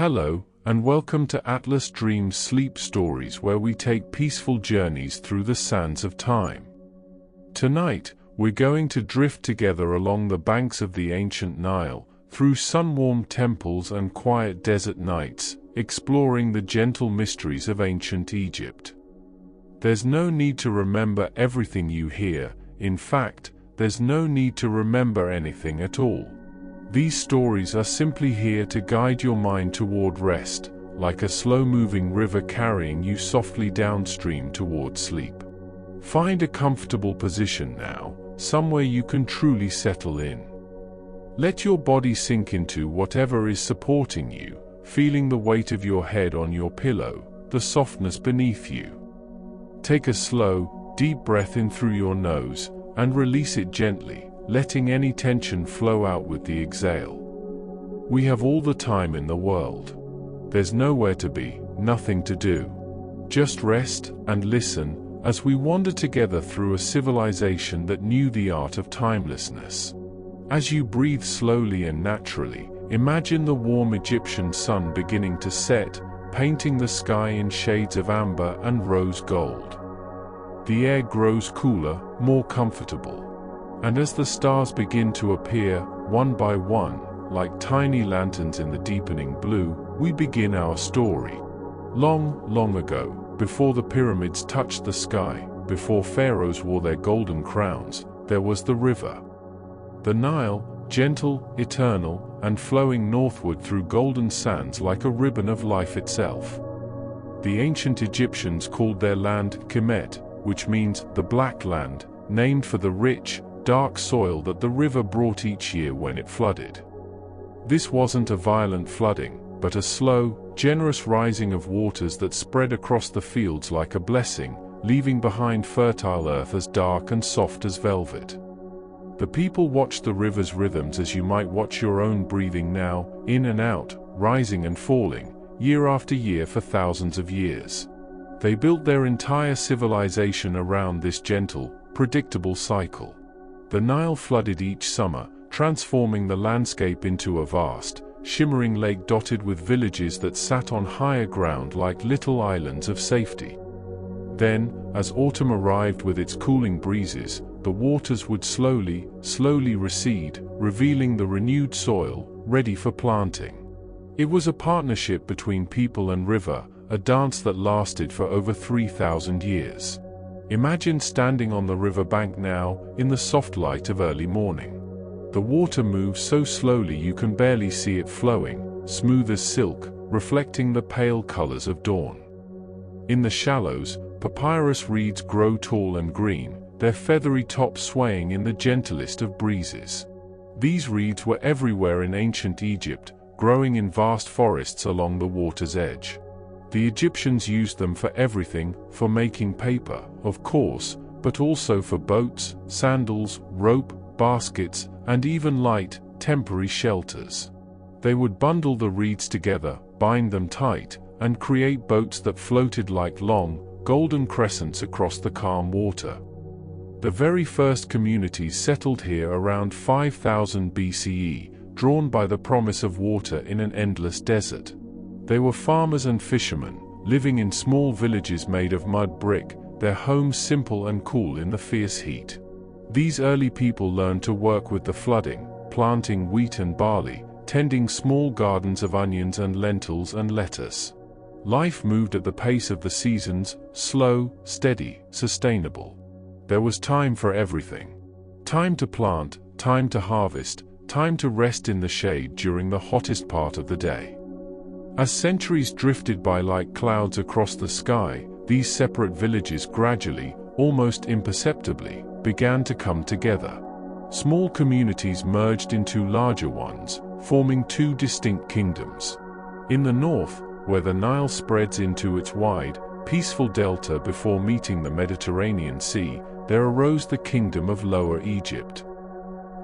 Hello, and welcome to Atlas Dreams Sleep Stories, where we take peaceful journeys through the sands of time. Tonight, we're going to drift together along the banks of the ancient Nile, through sun-warmed temples and quiet desert nights, exploring the gentle mysteries of ancient Egypt. There's no need to remember everything you hear. In fact, there's no need to remember anything at all. These stories are simply here to guide your mind toward rest, like a slow-moving river carrying you softly downstream toward sleep. Find a comfortable position now, somewhere you can truly settle in. Let your body sink into whatever is supporting you, feeling the weight of your head on your pillow, the softness beneath you. Take a slow, deep breath in through your nose, and release it gently, letting any tension flow out with the exhale. We have all the time in the world. There's nowhere to be, nothing to do. Just rest and listen as we wander together through a civilization that knew the art of timelessness. As you breathe slowly and naturally, imagine the warm Egyptian sun beginning to set, painting the sky in shades of amber and rose gold. The air grows cooler, more comfortable. And as the stars begin to appear, one by one, like tiny lanterns in the deepening blue, we begin our story. Long, long ago, before the pyramids touched the sky, before pharaohs wore their golden crowns, there was the river. The Nile, gentle, eternal, and flowing northward through golden sands like a ribbon of life itself. The ancient Egyptians called their land Kemet, which means the Black Land, named for the rich, dark soil that the river brought each year when it flooded. This wasn't a violent flooding, but a slow, generous rising of waters that spread across the fields like a blessing, leaving behind fertile earth as dark and soft as velvet. The people watched the river's rhythms as you might watch your own breathing now, in and out, rising and falling, year after year for thousands of years. They built their entire civilization around this gentle, predictable cycle. The Nile flooded each summer, transforming the landscape into a vast, shimmering lake dotted with villages that sat on higher ground like little islands of safety. Then, as autumn arrived with its cooling breezes, the waters would slowly recede, revealing the renewed soil, ready for planting. It was a partnership between people and river, a dance that lasted for over 3,000 years. Imagine standing on the riverbank now, in the soft light of early morning. The water moves so slowly you can barely see it flowing, smooth as silk, reflecting the pale colors of dawn. In the shallows, papyrus reeds grow tall and green, their feathery tops swaying in the gentlest of breezes. These reeds were everywhere in ancient Egypt, growing in vast forests along the water's edge. The Egyptians used them for everything, for making paper, of course, but also for boats, sandals, rope, baskets, and even light, temporary shelters. They would bundle the reeds together, bind them tight, and create boats that floated like long, golden crescents across the calm water. The very first communities settled here around 5000 BCE, drawn by the promise of water in an endless desert. They were farmers and fishermen, living in small villages made of mud brick, their homes simple and cool in the fierce heat. These early people learned to work with the flooding, planting wheat and barley, tending small gardens of onions and lentils and lettuce. Life moved at the pace of the seasons, slow, steady, sustainable. There was time for everything. Time to plant, time to harvest, time to rest in the shade during the hottest part of the day. As centuries drifted by like clouds across the sky, these separate villages gradually, almost imperceptibly, began to come together. Small communities merged into larger ones, forming two distinct kingdoms. In the north, where the Nile spreads into its wide, peaceful delta before meeting the Mediterranean Sea, there arose the kingdom of Lower Egypt.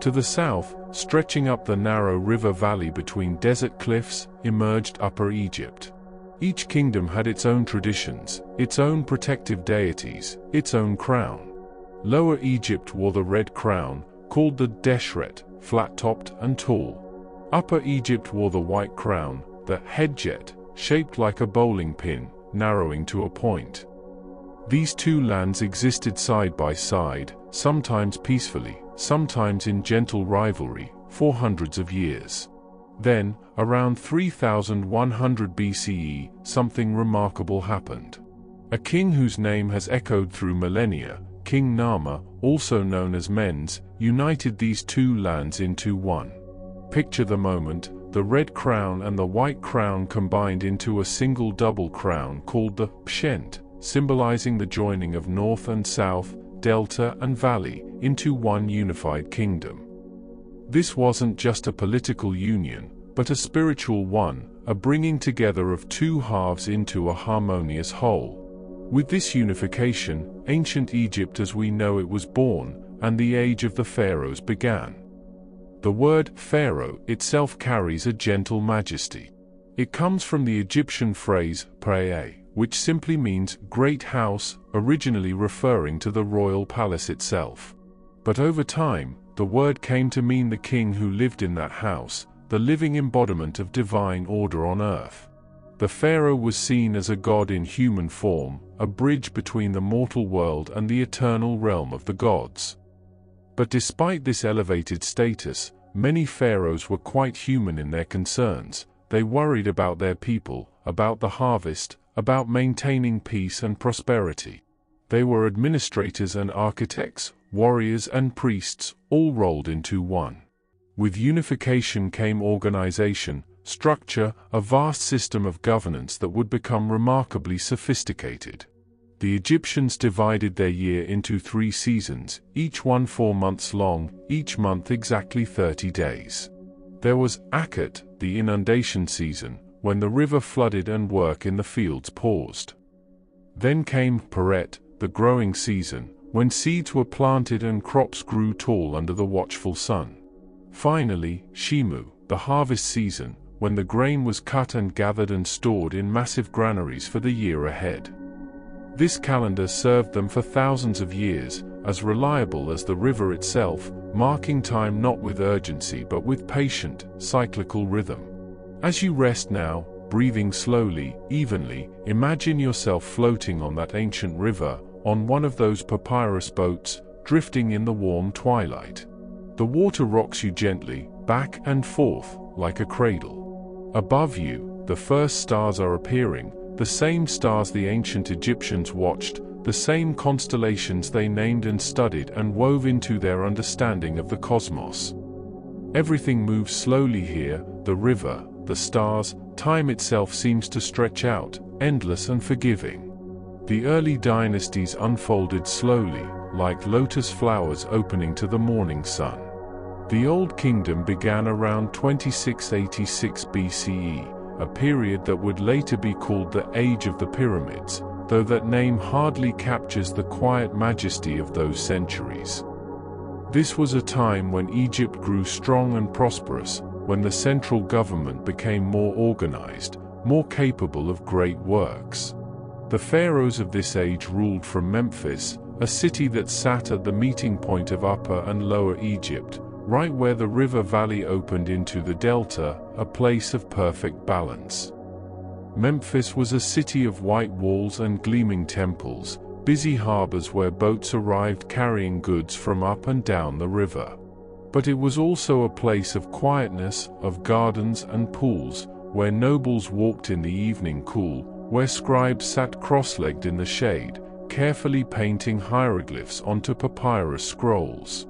To the south, stretching up the narrow river valley between desert cliffs, emerged Upper Egypt. Each kingdom had its own traditions, its own protective deities, its own crown. Lower Egypt wore the red crown, called the Deshret, flat-topped and tall. Upper Egypt wore the white crown, the headjet, shaped like a bowling pin, narrowing to a point. These two lands existed side by side, sometimes peacefully, sometimes in gentle rivalry, for hundreds of years. Then, around 3100 BCE, something remarkable happened. A king whose name has echoed through millennia, King Nama, also known as Mens, united these two lands into one. Picture the moment: the red crown and the white crown combined into a single double crown called the Pshent, symbolizing the joining of north and south, delta and valley, into one unified kingdom. This wasn't just a political union, but a spiritual one, a bringing together of two halves into a harmonious whole. With this unification, ancient Egypt as we know it was born, and the age of the pharaohs began. The word pharaoh itself carries a gentle majesty. It comes from the Egyptian phrase prae, which simply means great house, originally referring to the royal palace itself. But over time, the word came to mean the king who lived in that house, the living embodiment of divine order on earth. The pharaoh was seen as a god in human form, a bridge between the mortal world and the eternal realm of the gods. But despite this elevated status, many pharaohs were quite human in their concerns. They worried about their people, about the harvest, about maintaining peace and prosperity. They were administrators and architects, warriors and priests, all rolled into one. With unification came organization, structure, a vast system of governance that would become remarkably sophisticated. The Egyptians divided their year into 3 seasons, each one 4 months long, each month exactly 30 days. There was Akhet, the inundation season, when the river flooded and work in the fields paused. Then came Peret, the growing season, when seeds were planted and crops grew tall under the watchful sun. Finally, Shimu, the harvest season, when the grain was cut and gathered and stored in massive granaries for the year ahead. This calendar served them for thousands of years, as reliable as the river itself, marking time not with urgency but with patient, cyclical rhythm. As you rest now, breathing slowly, evenly, imagine yourself floating on that ancient river, on one of those papyrus boats, drifting in the warm twilight. The water rocks you gently, back and forth, like a cradle. Above you, the first stars are appearing, the same stars the ancient Egyptians watched, the same constellations they named and studied and wove into their understanding of the cosmos. Everything moves slowly here, the river, the stars, time itself seems to stretch out, endless and forgiving. The early dynasties unfolded slowly, like lotus flowers opening to the morning sun. The Old Kingdom began around 2686 BCE, a period that would later be called the Age of the Pyramids, though that name hardly captures the quiet majesty of those centuries. This was a time when Egypt grew strong and prosperous, when the central government became more organized, more capable of great works. The pharaohs of this age ruled from Memphis, a city that sat at the meeting point of Upper and Lower Egypt, right where the river valley opened into the delta, a place of perfect balance. Memphis was a city of white walls and gleaming temples, busy harbors where boats arrived carrying goods from up and down the river. But it was also a place of quietness, of gardens and pools, where nobles walked in the evening cool, where scribes sat cross-legged in the shade, carefully painting hieroglyphs onto papyrus scrolls.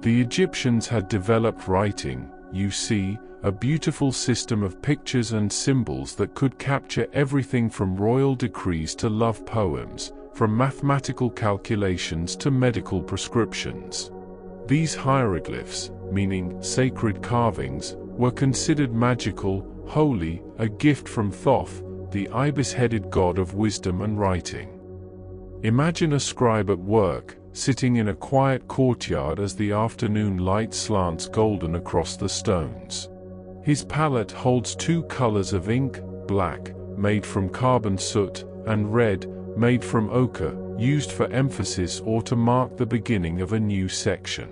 The Egyptians had developed writing, you see, a beautiful system of pictures and symbols that could capture everything from royal decrees to love poems, from mathematical calculations to medical prescriptions. These hieroglyphs, meaning sacred carvings, were considered magical, holy, a gift from Thoth, the ibis-headed god of wisdom and writing. Imagine a scribe at work, sitting in a quiet courtyard as the afternoon light slants golden across the stones. His palette holds 2 colors of ink, black, made from carbon soot, and red, made from ochre, used for emphasis or to mark the beginning of a new section.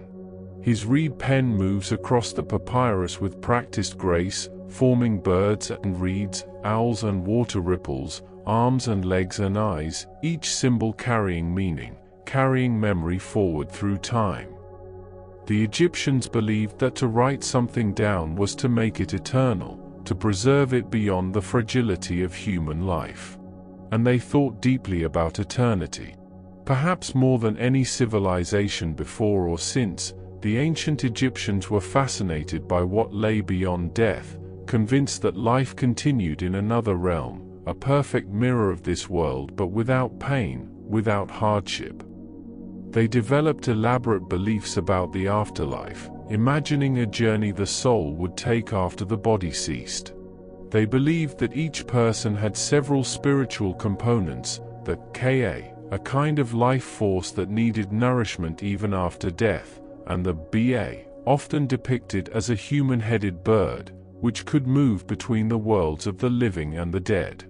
His reed pen moves across the papyrus with practiced grace, forming birds and reeds, owls and water ripples, arms and legs and eyes, each symbol carrying meaning, carrying memory forward through time. The Egyptians believed that to write something down was to make it eternal, to preserve it beyond the fragility of human life. And they thought deeply about eternity. Perhaps more than any civilization before or since, the ancient Egyptians were fascinated by what lay beyond death, convinced that life continued in another realm, a perfect mirror of this world but without pain, without hardship. They developed elaborate beliefs about the afterlife, imagining a journey the soul would take after the body ceased. They believed that each person had several spiritual components, the Ka, a kind of life force that needed nourishment even after death, and the Ba, often depicted as a human-headed bird, which could move between the worlds of the living and the dead.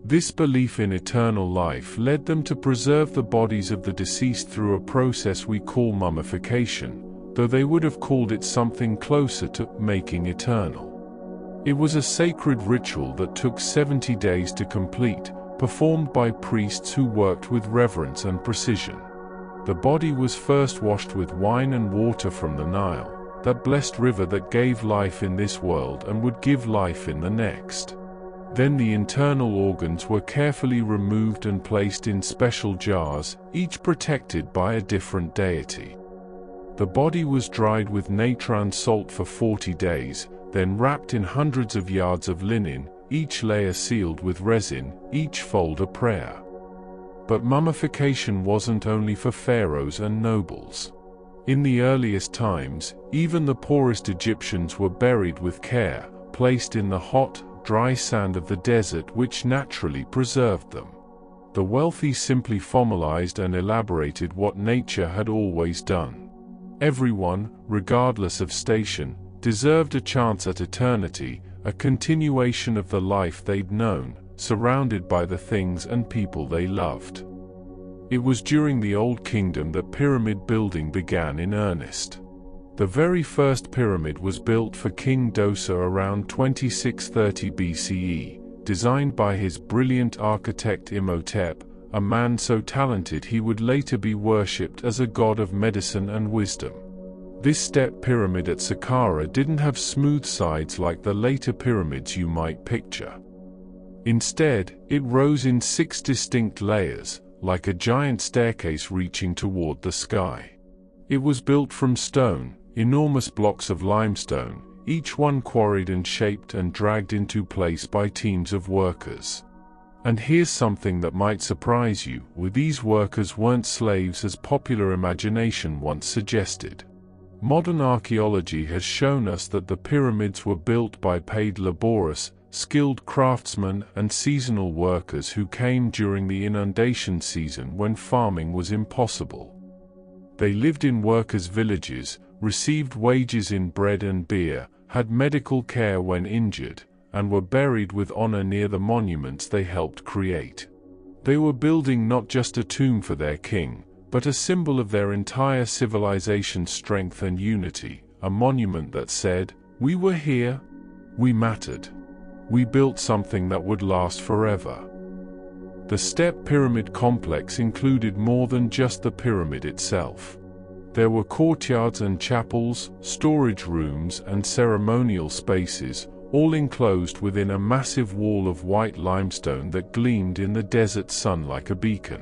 This belief in eternal life led them to preserve the bodies of the deceased through a process we call mummification, though they would have called it something closer to making eternal. It was a sacred ritual that took 70 days to complete, performed by priests who worked with reverence and precision. The body was first washed with wine and water from the Nile, that blessed river that gave life in this world and would give life in the next. Then the internal organs were carefully removed and placed in special jars, each protected by a different deity. The body was dried with natron salt for 40 days, then wrapped in hundreds of yards of linen, each layer sealed with resin, each fold a prayer. But mummification wasn't only for pharaohs and nobles. In the earliest times, even the poorest Egyptians were buried with care, placed in the hot, dry sand of the desert which naturally preserved them. The wealthy simply formalized and elaborated what nature had always done. Everyone, regardless of station, deserved a chance at eternity, a continuation of the life they'd known, surrounded by the things and people they loved. It was during the Old Kingdom that pyramid building began in earnest. The very first pyramid was built for King Dosa around 2630 BCE, designed by his brilliant architect Imhotep, a man so talented he would later be worshipped as a god of medicine and wisdom. This step pyramid at Saqqara didn't have smooth sides like the later pyramids you might picture. Instead, it rose in 6 distinct layers, like a giant staircase reaching toward the sky. It was built from stone, enormous blocks of limestone, each one quarried and shaped and dragged into place by teams of workers. And here's something that might surprise you: these workers weren't slaves as popular imagination once suggested. Modern archaeology has shown us that the pyramids were built by paid laborious, skilled craftsmen and seasonal workers who came during the inundation season when farming was impossible. They lived in workers' villages, received wages in bread and beer, had medical care when injured, and were buried with honor near the monuments they helped create. They were building not just a tomb for their king, but a symbol of their entire civilization's strength and unity, a monument that said, "We were here, we mattered. We built something that would last forever." The step pyramid complex included more than just the pyramid itself. There were courtyards and chapels, storage rooms and ceremonial spaces, all enclosed within a massive wall of white limestone that gleamed in the desert sun like a beacon.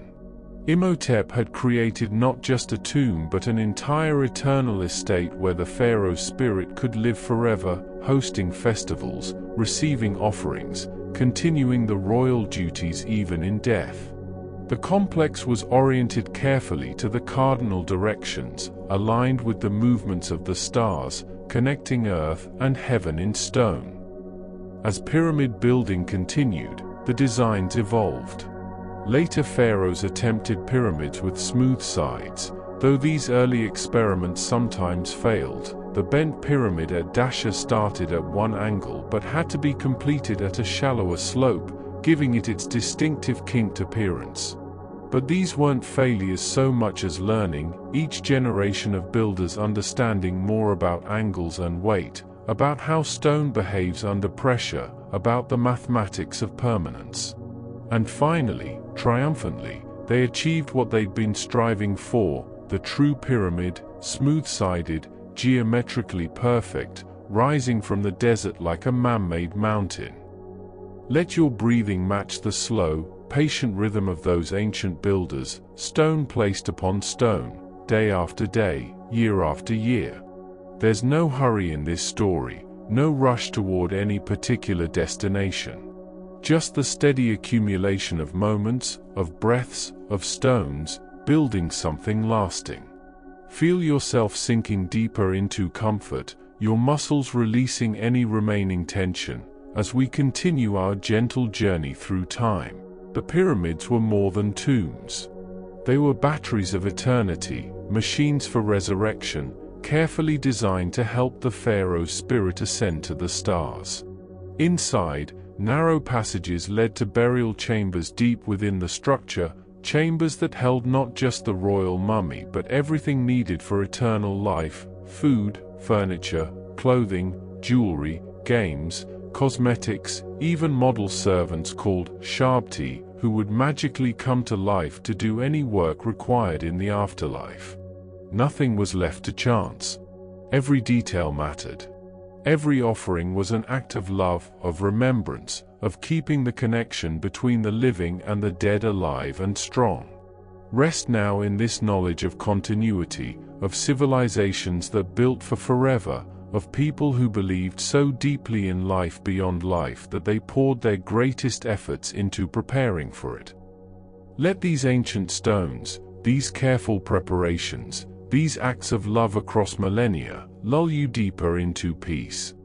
Imhotep had created not just a tomb but an entire eternal estate where the pharaoh's spirit could live forever, hosting festivals, receiving offerings, continuing the royal duties even in death. The complex was oriented carefully to the cardinal directions, aligned with the movements of the stars, connecting earth and heaven in stone. As pyramid building continued, the designs evolved. Later pharaohs attempted pyramids with smooth sides, though these early experiments sometimes failed. The bent pyramid at Dahshur started at one angle but had to be completed at a shallower slope, giving it its distinctive kinked appearance. But these weren't failures so much as learning, each generation of builders understanding more about angles and weight, about how stone behaves under pressure, about the mathematics of permanence. And finally, triumphantly, they achieved what they'd been striving for, the true pyramid, smooth-sided, geometrically perfect, rising from the desert like a man-made mountain. Let your breathing match the slow, patient rhythm of those ancient builders, stone placed upon stone, day after day, year after year. There's no hurry in this story, no rush toward any particular destination. Just the steady accumulation of moments, of breaths, of stones, building something lasting. Feel yourself sinking deeper into comfort, your muscles releasing any remaining tension, as we continue our gentle journey through time. The pyramids were more than tombs. They were batteries of eternity, machines for resurrection, carefully designed to help the pharaoh's spirit ascend to the stars. Inside, narrow passages led to burial chambers deep within the structure, chambers that held not just the royal mummy but everything needed for eternal life: food, furniture, clothing, jewelry, games, cosmetics, even model servants called shabti, who would magically come to life to do any work required in the afterlife. Nothing was left to chance. Every detail mattered. Every offering was an act of love, of remembrance, of keeping the connection between the living and the dead alive and strong. Rest now in this knowledge of continuity, of civilizations that built for forever, of people who believed so deeply in life beyond life that they poured their greatest efforts into preparing for it. Let these ancient stones, these careful preparations, these acts of love across millennia, lull you deeper into peace.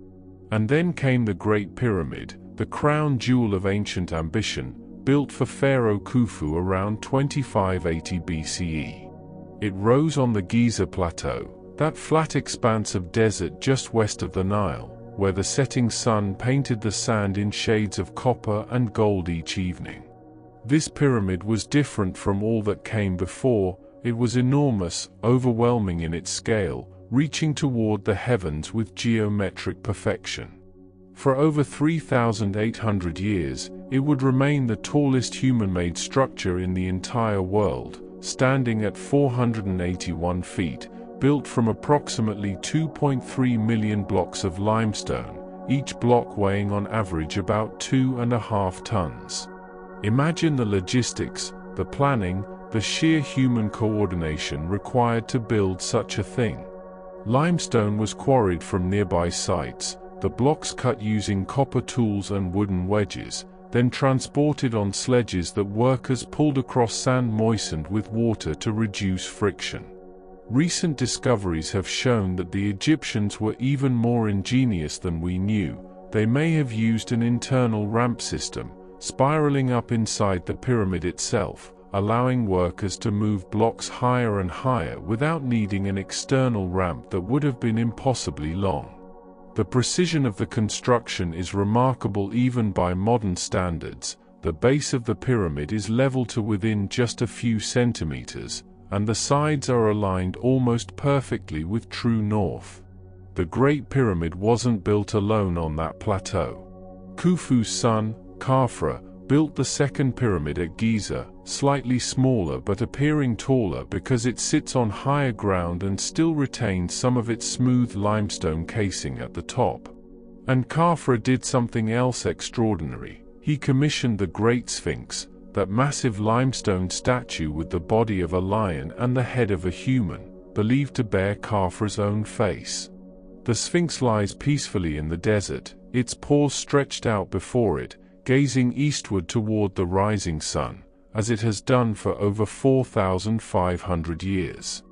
And then came the Great Pyramid, the crown jewel of ancient ambition, built for Pharaoh Khufu around 2580 BCE. It rose on the Giza Plateau, that flat expanse of desert just west of the Nile, where the setting sun painted the sand in shades of copper and gold each evening. This pyramid was different from all that came before. It was enormous, overwhelming in its scale, reaching toward the heavens with geometric perfection. For over 3,800 years, it would remain the tallest human-made structure in the entire world, standing at 481 feet, built from approximately 2.3 million blocks of limestone, each block weighing on average about 2.5 tons. Imagine the logistics, the planning, the sheer human coordination required to build such a thing. Limestone was quarried from nearby sites, the blocks cut using copper tools and wooden wedges, then transported on sledges that workers pulled across sand moistened with water to reduce friction. Recent discoveries have shown that the Egyptians were even more ingenious than we knew. They may have used an internal ramp system, spiraling up inside the pyramid itself, allowing workers to move blocks higher and higher without needing an external ramp that would have been impossibly long. The precision of the construction is remarkable even by modern standards. The base of the pyramid is level to within just a few centimeters, and the sides are aligned almost perfectly with true north. The Great Pyramid wasn't built alone on that plateau. Khufu's son, Khafra, built the second pyramid at Giza, slightly smaller but appearing taller because it sits on higher ground and still retains some of its smooth limestone casing at the top. And Khafra did something else extraordinary. He commissioned the Great Sphinx, that massive limestone statue with the body of a lion and the head of a human, believed to bear Khafra's own face. The Sphinx lies peacefully in the desert, its paws stretched out before it, gazing eastward toward the rising sun, as it has done for over 4,500 years.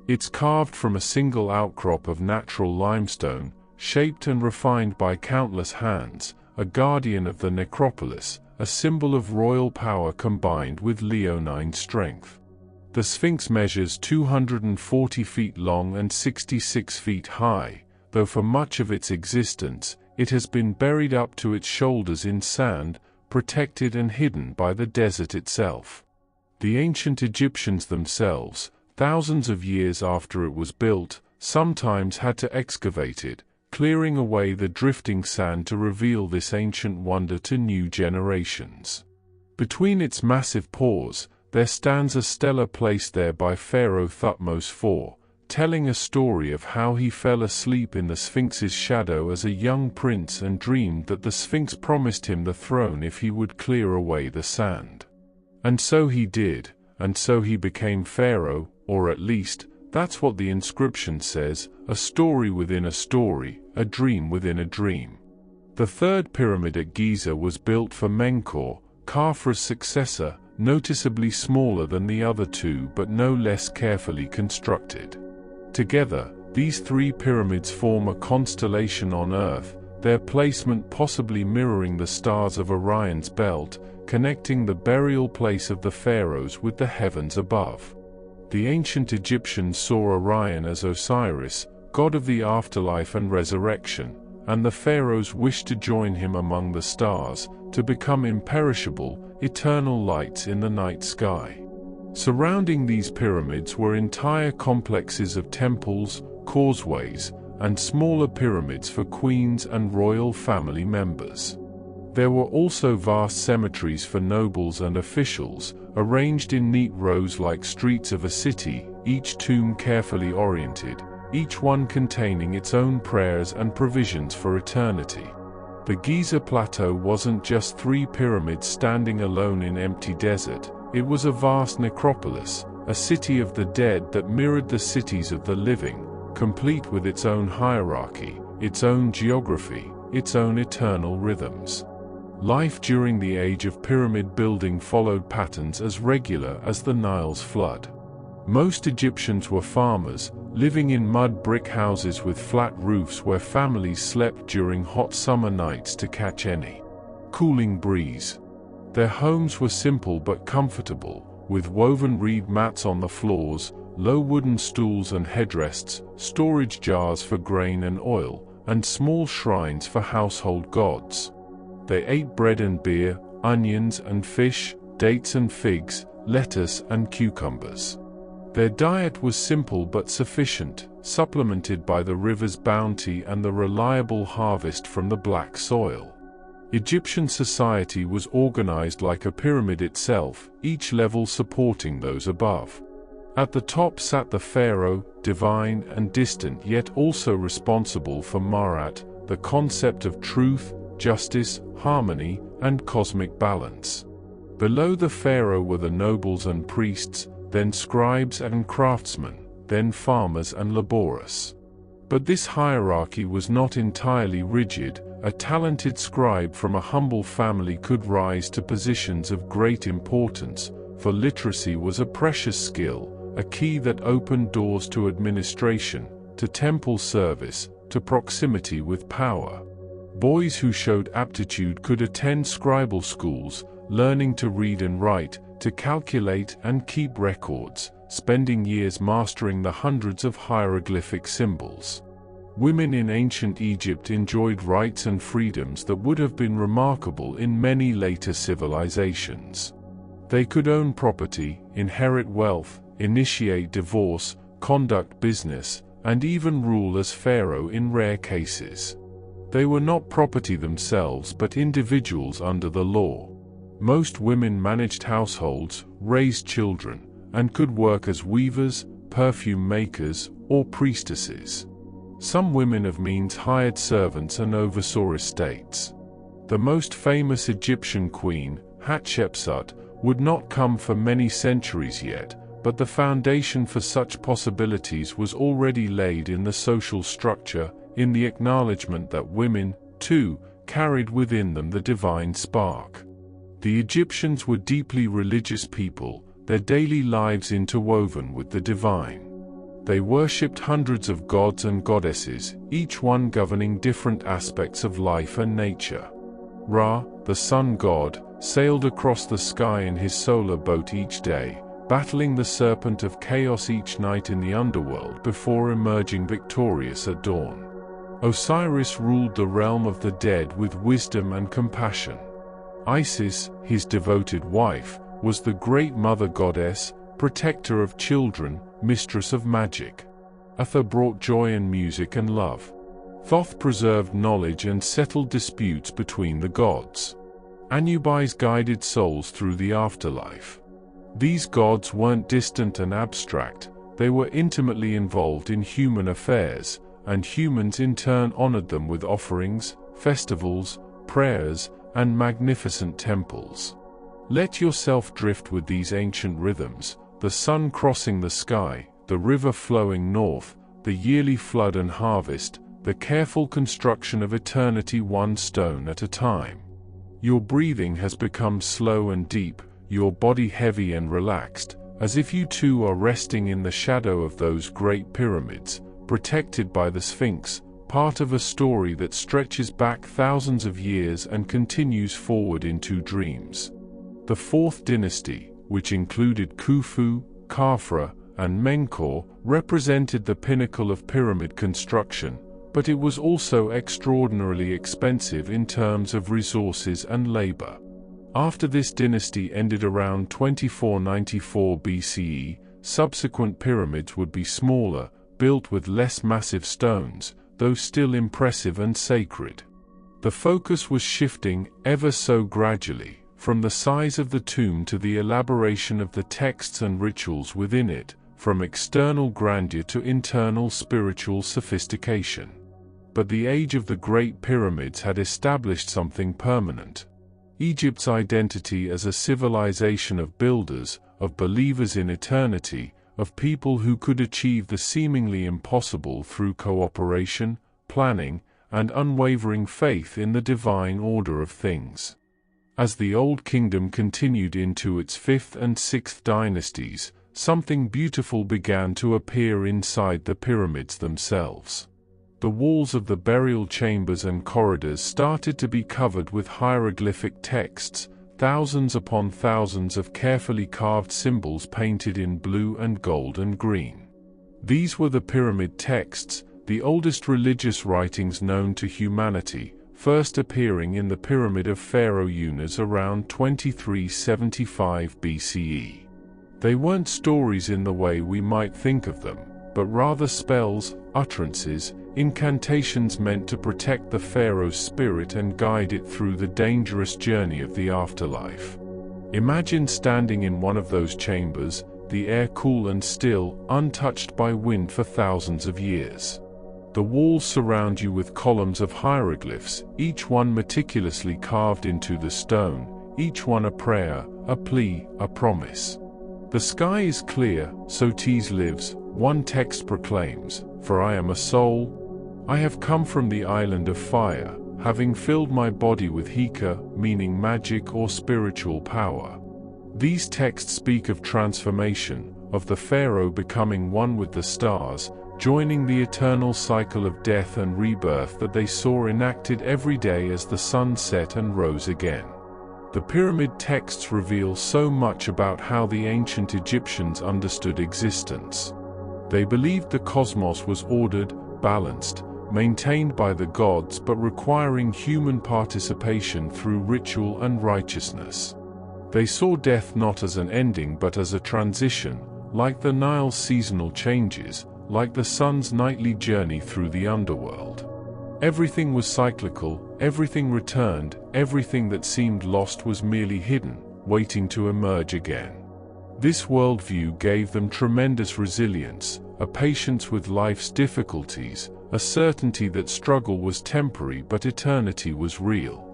It's carved from a single outcrop of natural limestone, shaped and refined by countless hands, a guardian of the necropolis, a symbol of royal power combined with leonine strength. The Sphinx measures 240 feet long and 66 feet high, though for much of its existence, it has been buried up to its shoulders in sand, protected and hidden by the desert itself. The ancient Egyptians themselves, thousands of years after it was built, sometimes had to excavate it, clearing away the drifting sand to reveal this ancient wonder to new generations. Between its massive paws, there stands a stela placed there by Pharaoh Thutmose IV, telling a story of how he fell asleep in the Sphinx's shadow as a young prince and dreamed that the Sphinx promised him the throne if he would clear away the sand. And so he did, and so he became Pharaoh, or at least, that's what the inscription says, a story within a story, a dream within a dream. The third pyramid at Giza was built for Menkaure, Khafra's successor, noticeably smaller than the other two but no less carefully constructed. Together, these three pyramids form a constellation on Earth, their placement possibly mirroring the stars of Orion's belt, connecting the burial place of the pharaohs with the heavens above. The ancient Egyptians saw Orion as Osiris, god of the afterlife and resurrection, and the pharaohs wished to join him among the stars, to become imperishable, eternal lights in the night sky. Surrounding these pyramids were entire complexes of temples, causeways, and smaller pyramids for queens and royal family members. There were also vast cemeteries for nobles and officials, arranged in neat rows like streets of a city, each tomb carefully oriented, each one containing its own prayers and provisions for eternity. The Giza Plateau wasn't just three pyramids standing alone in empty desert, it was a vast necropolis, a city of the dead that mirrored the cities of the living, complete with its own hierarchy, its own geography, its own eternal rhythms. Life during the age of pyramid building followed patterns as regular as the Nile's flood. Most Egyptians were farmers, living in mud brick houses with flat roofs where families slept during hot summer nights to catch any cooling breeze. Their homes were simple but comfortable, with woven reed mats on the floors, low wooden stools and headrests, storage jars for grain and oil, and small shrines for household gods. They ate bread and beer, onions and fish, dates and figs, lettuce and cucumbers. Their diet was simple but sufficient, supplemented by the river's bounty and the reliable harvest from the black soil. Egyptian society was organized like a pyramid itself, each level supporting those above. At the top sat the pharaoh, divine and distant yet also responsible for Ma'at, the concept of truth, justice, harmony, and cosmic balance. Below the pharaoh were the nobles and priests, then scribes and craftsmen, then farmers and laborers. But this hierarchy was not entirely rigid. A talented scribe from a humble family could rise to positions of great importance, for literacy was a precious skill, a key that opened doors to administration, to temple service, to proximity with power. Boys who showed aptitude could attend scribal schools, learning to read and write, to calculate and keep records, spending years mastering the hundreds of hieroglyphic symbols. Women in ancient Egypt enjoyed rights and freedoms that would have been remarkable in many later civilizations. They could own property, inherit wealth, initiate divorce, conduct business, and even rule as pharaoh in rare cases. They were not property themselves but individuals under the law. Most women managed households, raised children, and could work as weavers, perfume makers, or priestesses. Some women of means hired servants and oversaw estates. The most famous Egyptian queen, Hatshepsut, would not come for many centuries yet, but the foundation for such possibilities was already laid in the social structure, in the acknowledgement that women, too, carried within them the divine spark. The Egyptians were deeply religious people, their daily lives interwoven with the divine. They worshipped hundreds of gods and goddesses, each one governing different aspects of life and nature. Ra, the sun god, sailed across the sky in his solar boat each day, battling the serpent of chaos each night in the underworld before emerging victorious at dawn. Osiris ruled the realm of the dead with wisdom and compassion. Isis, his devoted wife, was the great mother goddess, protector of children, mistress of magic. Atha brought joy and music and love. Thoth preserved knowledge and settled disputes between the gods. Anubis guided souls through the afterlife. These gods weren't distant and abstract, they were intimately involved in human affairs, and humans in turn honored them with offerings, festivals, prayers, and magnificent temples. Let yourself drift with these ancient rhythms, the sun crossing the sky, the river flowing north, the yearly flood and harvest, the careful construction of eternity one stone at a time. Your breathing has become slow and deep, your body heavy and relaxed, as if you too are resting in the shadow of those great pyramids, protected by the Sphinx, part of a story that stretches back thousands of years and continues forward into dreams. The Fourth Dynasty, which included Khufu, Khafra, and Menkaure, represented the pinnacle of pyramid construction, but it was also extraordinarily expensive in terms of resources and labor. After this dynasty ended around 2494 BCE, subsequent pyramids would be smaller, built with less massive stones, though still impressive and sacred. The focus was shifting, ever so gradually, from the size of the tomb to the elaboration of the texts and rituals within it, from external grandeur to internal spiritual sophistication. But the age of the Great Pyramids had established something permanent. Egypt's identity as a civilization of builders, of believers in eternity, of people who could achieve the seemingly impossible through cooperation, planning, and unwavering faith in the divine order of things. As the Old Kingdom continued into its fifth and sixth dynasties, something beautiful began to appear inside the pyramids themselves. The walls of the burial chambers and corridors started to be covered with hieroglyphic texts, thousands upon thousands of carefully carved symbols painted in blue and gold and green. These were the pyramid texts, the oldest religious writings known to humanity, first appearing in the Pyramid of Pharaoh Unas around 2375 BCE. They weren't stories in the way we might think of them, but rather spells, utterances, incantations meant to protect the pharaoh's spirit and guide it through the dangerous journey of the afterlife. Imagine standing in one of those chambers, the air cool and still, untouched by wind for thousands of years. The walls surround you with columns of hieroglyphs, each one meticulously carved into the stone, each one a prayer, a plea, a promise. The sky is clear, Sotis lives, one text proclaims, "For I am a soul. I have come from the island of fire, having filled my body with hika, meaning magic or spiritual power." These texts speak of transformation, of the pharaoh becoming one with the stars, joining the eternal cycle of death and rebirth that they saw enacted every day as the sun set and rose again. The pyramid texts reveal so much about how the ancient Egyptians understood existence. They believed the cosmos was ordered, balanced, maintained by the gods but requiring human participation through ritual and righteousness. They saw death not as an ending but as a transition, like the Nile's seasonal changes, like the sun's nightly journey through the underworld. Everything was cyclical, everything returned, everything that seemed lost was merely hidden, waiting to emerge again. This worldview gave them tremendous resilience, a patience with life's difficulties, a certainty that struggle was temporary but eternity was real.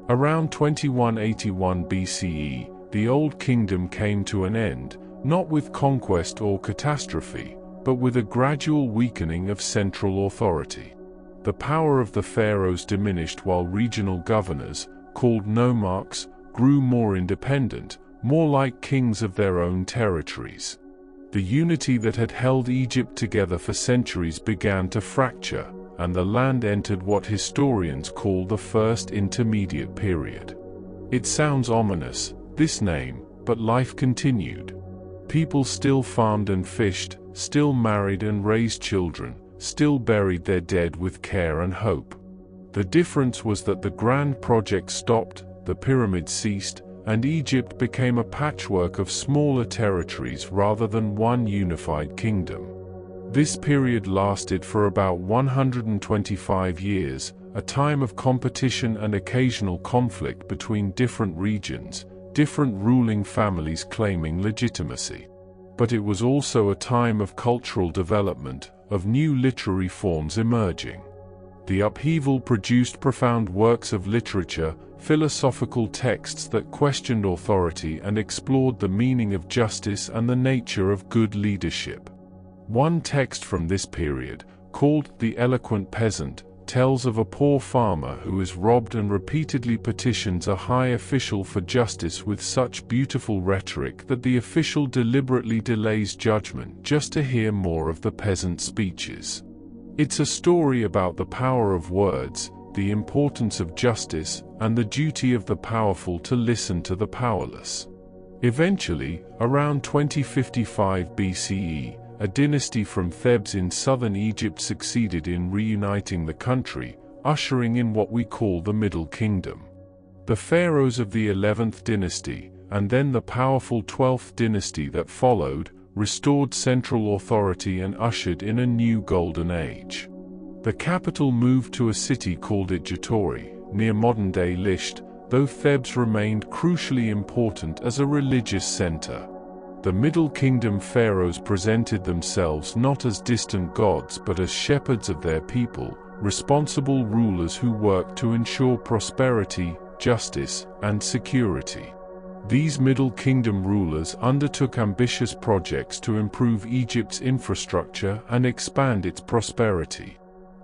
Around 2181 BCE, the Old Kingdom came to an end, not with conquest or catastrophe, but with a gradual weakening of central authority. The power of the pharaohs diminished while regional governors, called nomarchs, grew more independent, more like kings of their own territories. The unity that had held Egypt together for centuries began to fracture, and the land entered what historians call the First Intermediate Period. It sounds ominous, this name, but life continued. People still farmed and fished, still married and raised children, still buried their dead with care and hope. The difference was that the grand project stopped, the pyramids ceased, and Egypt became a patchwork of smaller territories rather than one unified kingdom. This period lasted for about 125 years, a time of competition and occasional conflict between different regions, different ruling families claiming legitimacy. But it was also a time of cultural development, of new literary forms emerging. The upheaval produced profound works of literature, philosophical texts that questioned authority and explored the meaning of justice and the nature of good leadership. One text from this period, called The Eloquent Peasant, tells of a poor farmer who is robbed and repeatedly petitions a high official for justice with such beautiful rhetoric that the official deliberately delays judgment just to hear more of the peasant's speeches. It's a story about the power of words, the importance of justice, and the duty of the powerful to listen to the powerless. Eventually, around 2055 BCE, a dynasty from Thebes in southern Egypt succeeded in reuniting the country, ushering in what we call the Middle Kingdom. The pharaohs of the 11th dynasty, and then the powerful 12th dynasty that followed, restored central authority and ushered in a new golden age. The capital moved to a city called Idjatori, near modern-day Lisht, though Thebes remained crucially important as a religious center. The Middle Kingdom pharaohs presented themselves not as distant gods but as shepherds of their people, responsible rulers who worked to ensure prosperity, justice, and security. These Middle Kingdom rulers undertook ambitious projects to improve Egypt's infrastructure and expand its prosperity.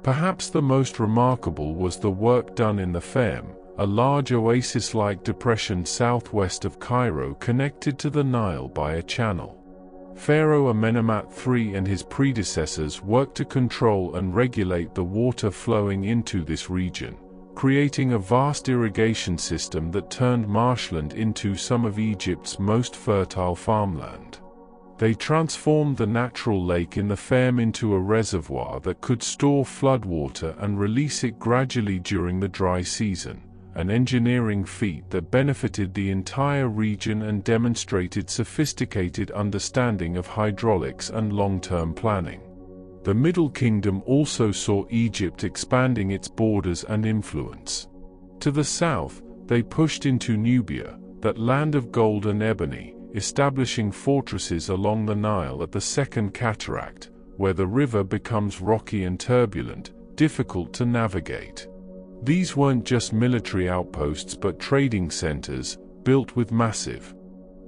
Perhaps the most remarkable was the work done in the Fem, a large oasis-like depression southwest of Cairo connected to the Nile by a channel. Pharaoh Amenemhat III and his predecessors worked to control and regulate the water flowing into this region, creating a vast irrigation system that turned marshland into some of Egypt's most fertile farmland. They transformed the natural lake in the Fem into a reservoir that could store floodwater and release it gradually during the dry season, an engineering feat that benefited the entire region and demonstrated sophisticated understanding of hydraulics and long-term planning. The Middle Kingdom also saw Egypt expanding its borders and influence. To the south, they pushed into Nubia, that land of gold and ebony, establishing fortresses along the Nile at the Second Cataract, where the river becomes rocky and turbulent, difficult to navigate. These weren't just military outposts but trading centers, built with massive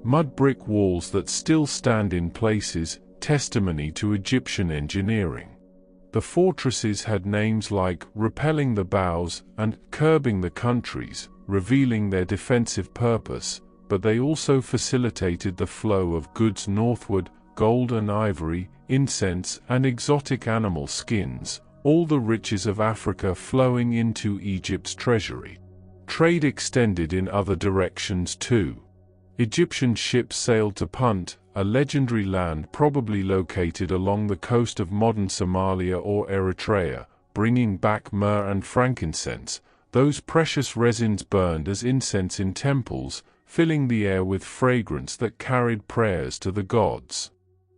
mud brick walls that still stand in places, testimony to Egyptian engineering. The fortresses had names like repelling the bows and curbing the countries, revealing their defensive purpose, but they also facilitated the flow of goods northward, gold and ivory, incense and exotic animal skins, all the riches of Africa flowing into Egypt's treasury. Trade extended in other directions too. Egyptian ships sailed to Punt, a legendary land probably located along the coast of modern Somalia or Eritrea, bringing back myrrh and frankincense, those precious resins burned as incense in temples, filling the air with fragrance that carried prayers to the gods.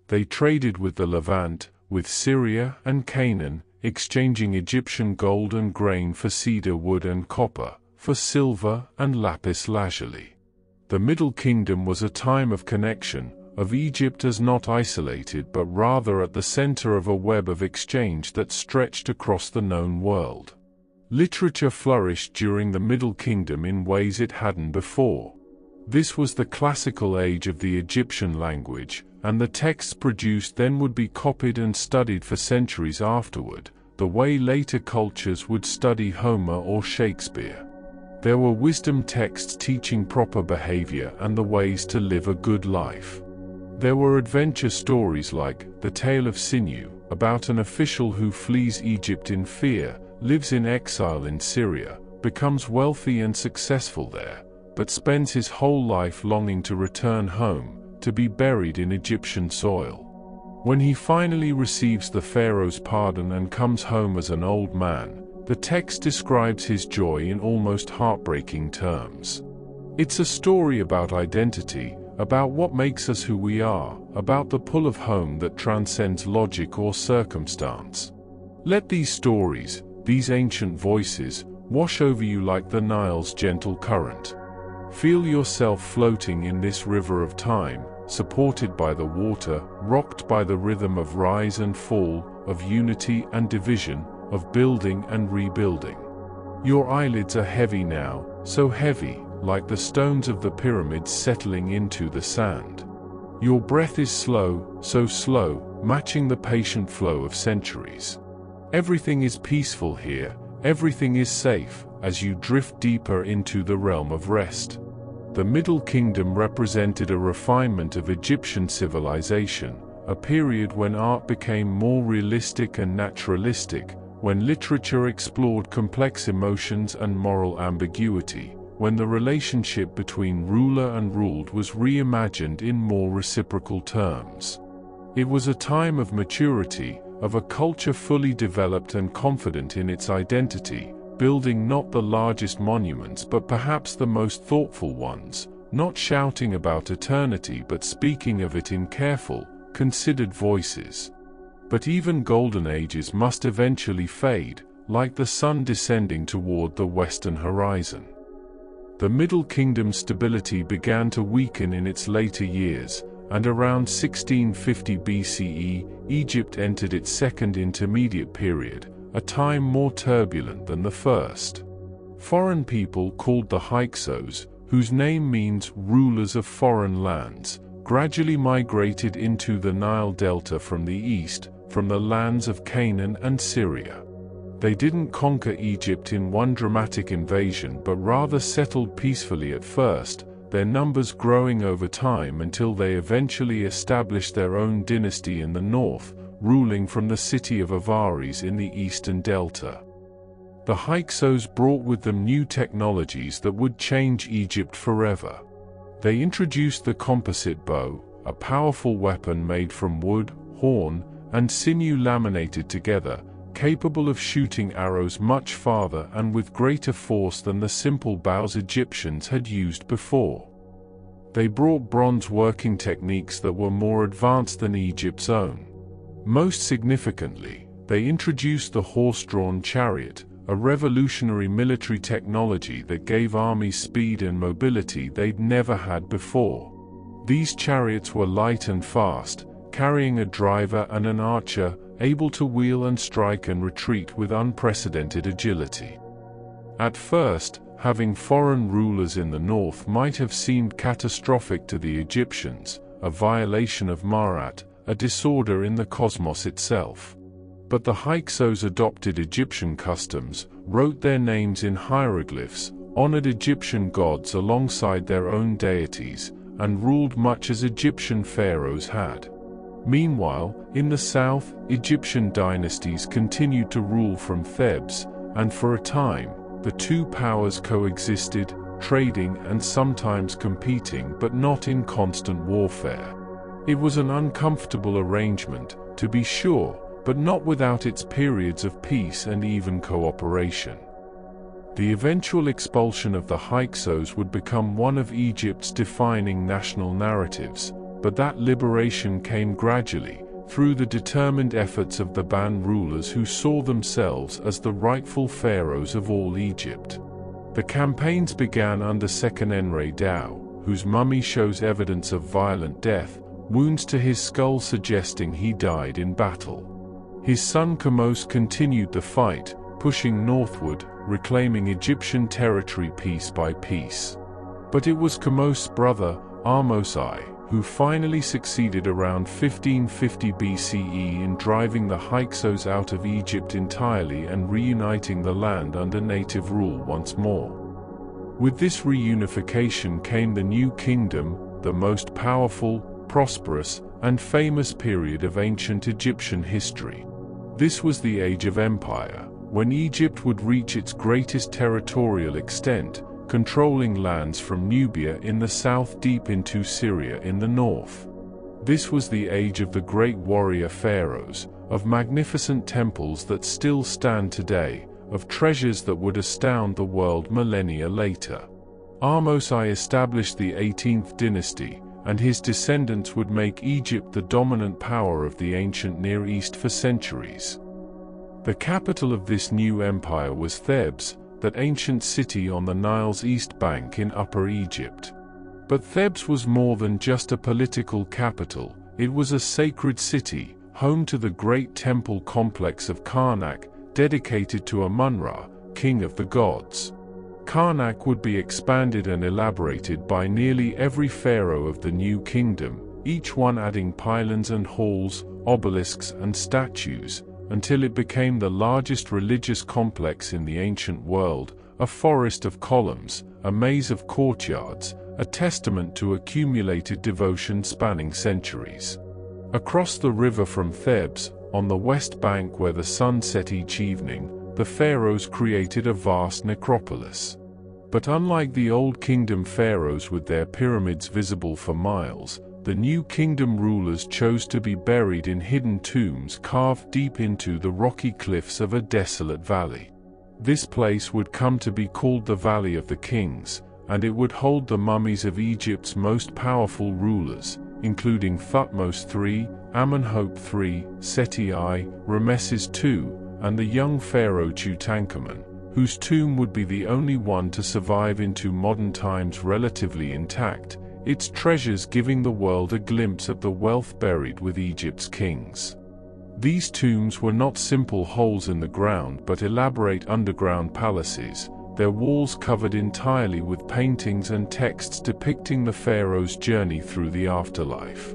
They traded with the Levant, with Syria and Canaan, exchanging Egyptian gold and grain for cedar wood and copper, for silver and lapis lazuli. The Middle Kingdom was a time of connection, of Egypt as not isolated but rather at the center of a web of exchange that stretched across the known world. Literature flourished during the Middle Kingdom in ways it hadn't before. This was the classical age of the Egyptian language, and the texts produced then would be copied and studied for centuries afterward, the way later cultures would study Homer or Shakespeare. There were wisdom texts teaching proper behavior and the ways to live a good life. There were adventure stories like The Tale of Sinew, about an official who flees Egypt in fear, lives in exile in Syria, becomes wealthy and successful there, but spends his whole life longing to return home, to be buried in Egyptian soil. When he finally receives the pharaoh's pardon and comes home as an old man, the text describes his joy in almost heartbreaking terms. It's a story about identity, about what makes us who we are, about the pull of home that transcends logic or circumstance. Let these stories, these ancient voices, wash over you like the Nile's gentle current. Feel yourself floating in this river of time, supported by the water, rocked by the rhythm of rise and fall, of unity and division, of building and rebuilding. Your eyelids are heavy now, so heavy, like the stones of the pyramids settling into the sand. Your breath is slow, so slow, matching the patient flow of centuries. Everything is peaceful here, everything is safe, as you drift deeper into the realm of rest. The Middle Kingdom represented a refinement of Egyptian civilization, a period when art became more realistic and naturalistic, when literature explored complex emotions and moral ambiguity, when the relationship between ruler and ruled was reimagined in more reciprocal terms. It was a time of maturity, of a culture fully developed and confident in its identity, building not the largest monuments but perhaps the most thoughtful ones, not shouting about eternity but speaking of it in careful, considered voices. But even golden ages must eventually fade, like the sun descending toward the western horizon. The Middle Kingdom's stability began to weaken in its later years, and around 1650 BCE, Egypt entered its second intermediate period, a time more turbulent than the first. Foreign people called the Hyksos, whose name means rulers of foreign lands, gradually migrated into the Nile Delta from the east, from the lands of Canaan and Syria. They didn't conquer Egypt in one dramatic invasion but rather settled peacefully at first, their numbers growing over time until they eventually established their own dynasty in the north, ruling from the city of Avaris in the eastern delta. The Hyksos brought with them new technologies that would change Egypt forever. They introduced the composite bow, a powerful weapon made from wood, horn, and sinew laminated together, capable of shooting arrows much farther and with greater force than the simple bows Egyptians had used before. They brought bronze working techniques that were more advanced than Egypt's own. Most significantly, they introduced the horse-drawn chariot, a revolutionary military technology that gave armies speed and mobility they'd never had before. These chariots were light and fast, carrying a driver and an archer, able to wheel and strike and retreat with unprecedented agility. At first, having foreign rulers in the north might have seemed catastrophic to the Egyptians, a violation of Ma'at, a disorder in the cosmos itself. But the Hyksos adopted Egyptian customs, wrote their names in hieroglyphs, honored Egyptian gods alongside their own deities, and ruled much as Egyptian pharaohs had. Meanwhile, in the south, Egyptian dynasties continued to rule from Thebes, and for a time, the two powers coexisted, trading and sometimes competing but not in constant warfare. It was an uncomfortable arrangement, to be sure, but not without its periods of peace and even cooperation. The eventual expulsion of the Hyksos would become one of Egypt's defining national narratives, but that liberation came gradually, through the determined efforts of the Ban rulers who saw themselves as the rightful pharaohs of all Egypt. The campaigns began under Seqenenre Dao, whose mummy shows evidence of violent death, wounds to his skull suggesting he died in battle. His son Kamose continued the fight, pushing northward, reclaiming Egyptian territory piece by piece. But it was Kamose's brother, Ahmose, who finally succeeded around 1550 BCE in driving the Hyksos out of Egypt entirely and reuniting the land under native rule once more. With this reunification came the New Kingdom, the most powerful, prosperous, and famous period of ancient Egyptian history. This was the Age of Empire, when Egypt would reach its greatest territorial extent, controlling lands from Nubia in the south deep into Syria in the north. This was the age of the great warrior pharaohs, of magnificent temples that still stand today, of treasures that would astound the world millennia later. Ahmose established the 18th dynasty, and his descendants would make Egypt the dominant power of the ancient Near East for centuries. The capital of this new empire was Thebes, that ancient city on the Nile's east bank in Upper Egypt. But Thebes was more than just a political capital. It was a sacred city, home to the great temple complex of Karnak, dedicated to Amun-Ra, king of the gods. Karnak would be expanded and elaborated by nearly every pharaoh of the new kingdom, each one adding pylons and halls, obelisks and statues, until it became the largest religious complex in the ancient world, a forest of columns, a maze of courtyards, a testament to accumulated devotion spanning centuries. Across the river from Thebes, on the west bank where the sun set each evening, the pharaohs created a vast necropolis. But unlike the Old Kingdom pharaohs with their pyramids visible for miles, the New Kingdom rulers chose to be buried in hidden tombs carved deep into the rocky cliffs of a desolate valley. This place would come to be called the Valley of the Kings, and it would hold the mummies of Egypt's most powerful rulers, including Thutmose III, Amenhotep III, Seti I, Rameses II, and the young pharaoh Tutankhamun, whose tomb would be the only one to survive into modern times relatively intact, its treasures giving the world a glimpse at the wealth buried with Egypt's kings. These tombs were not simple holes in the ground but elaborate underground palaces, their walls covered entirely with paintings and texts depicting the pharaoh's journey through the afterlife.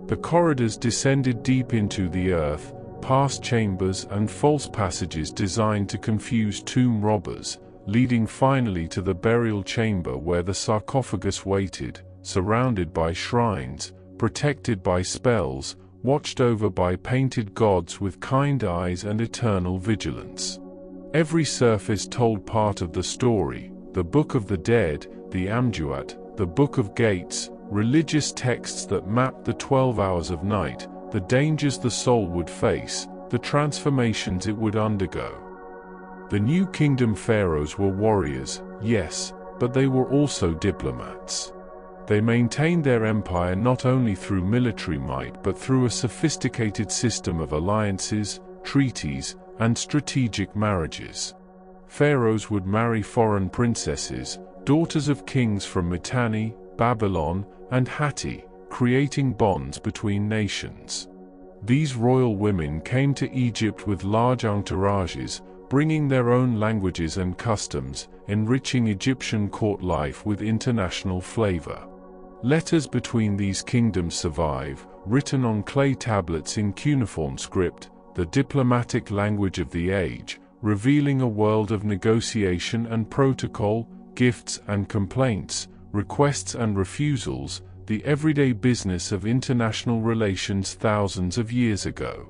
The corridors descended deep into the earth, past chambers and false passages designed to confuse tomb robbers, leading finally to the burial chamber where the sarcophagus waited, surrounded by shrines, protected by spells, watched over by painted gods with kind eyes and eternal vigilance. Every surface told part of the story: the Book of the Dead, the Amduat, the Book of Gates, religious texts that mapped the 12 hours of night, the dangers the soul would face, the transformations it would undergo. The New Kingdom pharaohs were warriors, yes, but they were also diplomats. They maintained their empire not only through military might but through a sophisticated system of alliances, treaties, and strategic marriages. Pharaohs would marry foreign princesses, daughters of kings from Mitanni, Babylon, and Hatti, creating bonds between nations. These royal women came to Egypt with large entourages, bringing their own languages and customs, enriching Egyptian court life with international flavor. Letters between these kingdoms survive, written on clay tablets in cuneiform script, the diplomatic language of the age, revealing a world of negotiation and protocol, gifts and complaints, requests and refusals, the everyday business of international relations thousands of years ago.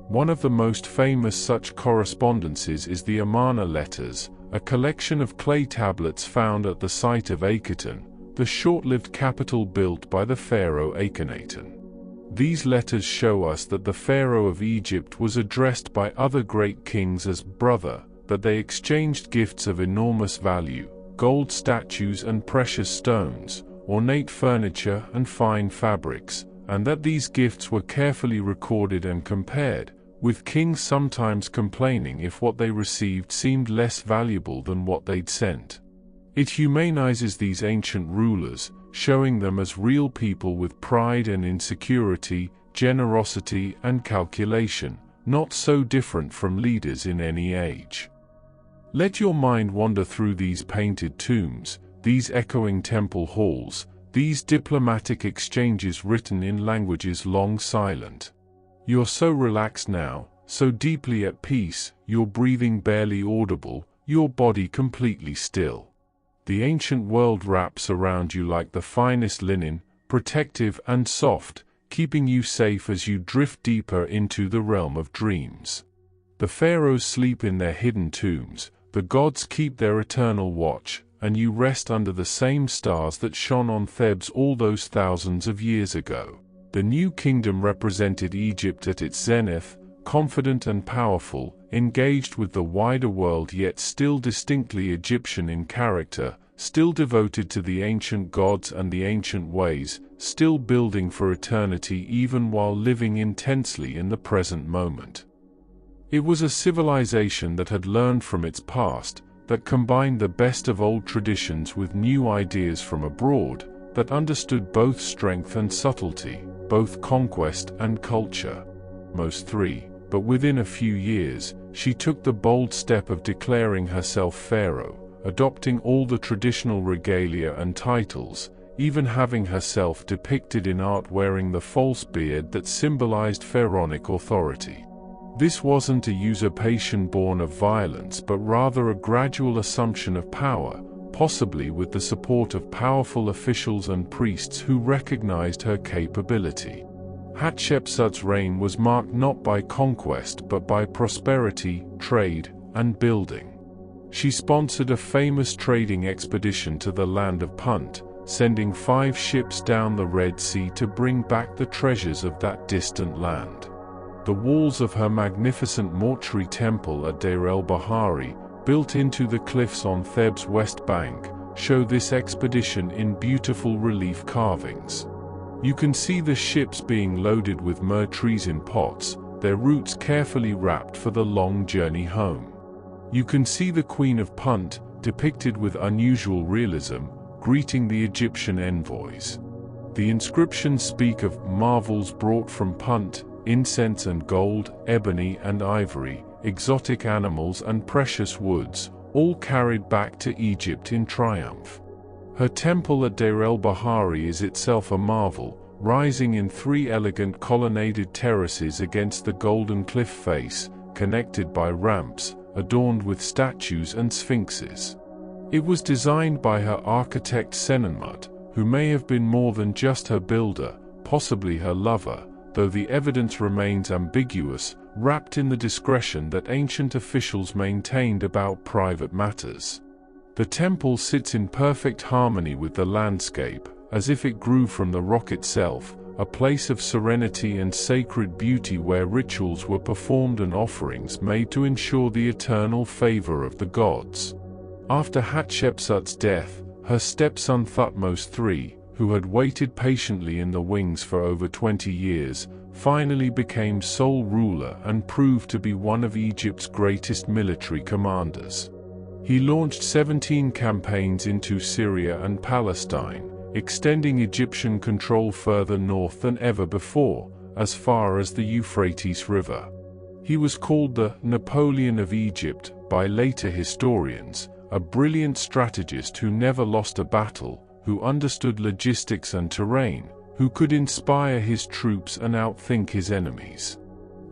One of the most famous such correspondences is the Amarna letters, a collection of clay tablets found at the site of Akhenaten, the short-lived capital built by the pharaoh Akhenaten. These letters show us that the pharaoh of Egypt was addressed by other great kings as brother, that they exchanged gifts of enormous value, gold statues and precious stones, ornate furniture and fine fabrics, and that these gifts were carefully recorded and compared, with kings sometimes complaining if what they received seemed less valuable than what they'd sent. It humanizes these ancient rulers, showing them as real people with pride and insecurity, generosity and calculation, not so different from leaders in any age. Let your mind wander through these painted tombs, these echoing temple halls, these diplomatic exchanges written in languages long silent. You're so relaxed now, so deeply at peace, your breathing barely audible, your body completely still. The ancient world wraps around you like the finest linen, protective and soft, keeping you safe as you drift deeper into the realm of dreams. The pharaohs sleep in their hidden tombs, the gods keep their eternal watch, and you rest under the same stars that shone on Thebes all those thousands of years ago. The New Kingdom represented Egypt at its zenith, confident and powerful, engaged with the wider world yet still distinctly Egyptian in character, still devoted to the ancient gods and the ancient ways, still building for eternity even while living intensely in the present moment. It was a civilization that had learned from its past, that combined the best of old traditions with new ideas from abroad, that understood both strength and subtlety, both conquest and culture. Most three, but within a few years, she took the bold step of declaring herself pharaoh, adopting all the traditional regalia and titles, even having herself depicted in art wearing the false beard that symbolized pharaonic authority. This wasn't a usurpation born of violence but rather a gradual assumption of power, possibly with the support of powerful officials and priests who recognized her capability. Hatshepsut's reign was marked not by conquest but by prosperity, trade, and building. She sponsored a famous trading expedition to the land of Punt, sending 5 ships down the Red Sea to bring back the treasures of that distant land. The walls of her magnificent mortuary temple at Deir el-Bahari, built into the cliffs on Thebes' west bank, show this expedition in beautiful relief carvings. You can see the ships being loaded with myrrh trees in pots, their roots carefully wrapped for the long journey home. You can see the Queen of Punt, depicted with unusual realism, greeting the Egyptian envoys. The inscriptions speak of marvels brought from Punt, incense and gold, ebony and ivory, exotic animals and precious woods, all carried back to Egypt in triumph. Her temple at Deir el-Bahari is itself a marvel, rising in 3 elegant colonnaded terraces against the golden cliff face, connected by ramps, adorned with statues and sphinxes. It was designed by her architect Senenmut, who may have been more than just her builder, possibly her lover, though the evidence remains ambiguous, wrapped in the discretion that ancient officials maintained about private matters. The temple sits in perfect harmony with the landscape, as if it grew from the rock itself, a place of serenity and sacred beauty where rituals were performed and offerings made to ensure the eternal favor of the gods. After Hatshepsut's death, her stepson Thutmose III, who had waited patiently in the wings for over 20 years, finally became sole ruler and proved to be one of Egypt's greatest military commanders. He launched 17 campaigns into Syria and Palestine, extending Egyptian control further north than ever before, as far as the Euphrates River. He was called the Napoleon of Egypt by later historians, a brilliant strategist who never lost a battle, who understood logistics and terrain, who could inspire his troops and outthink his enemies.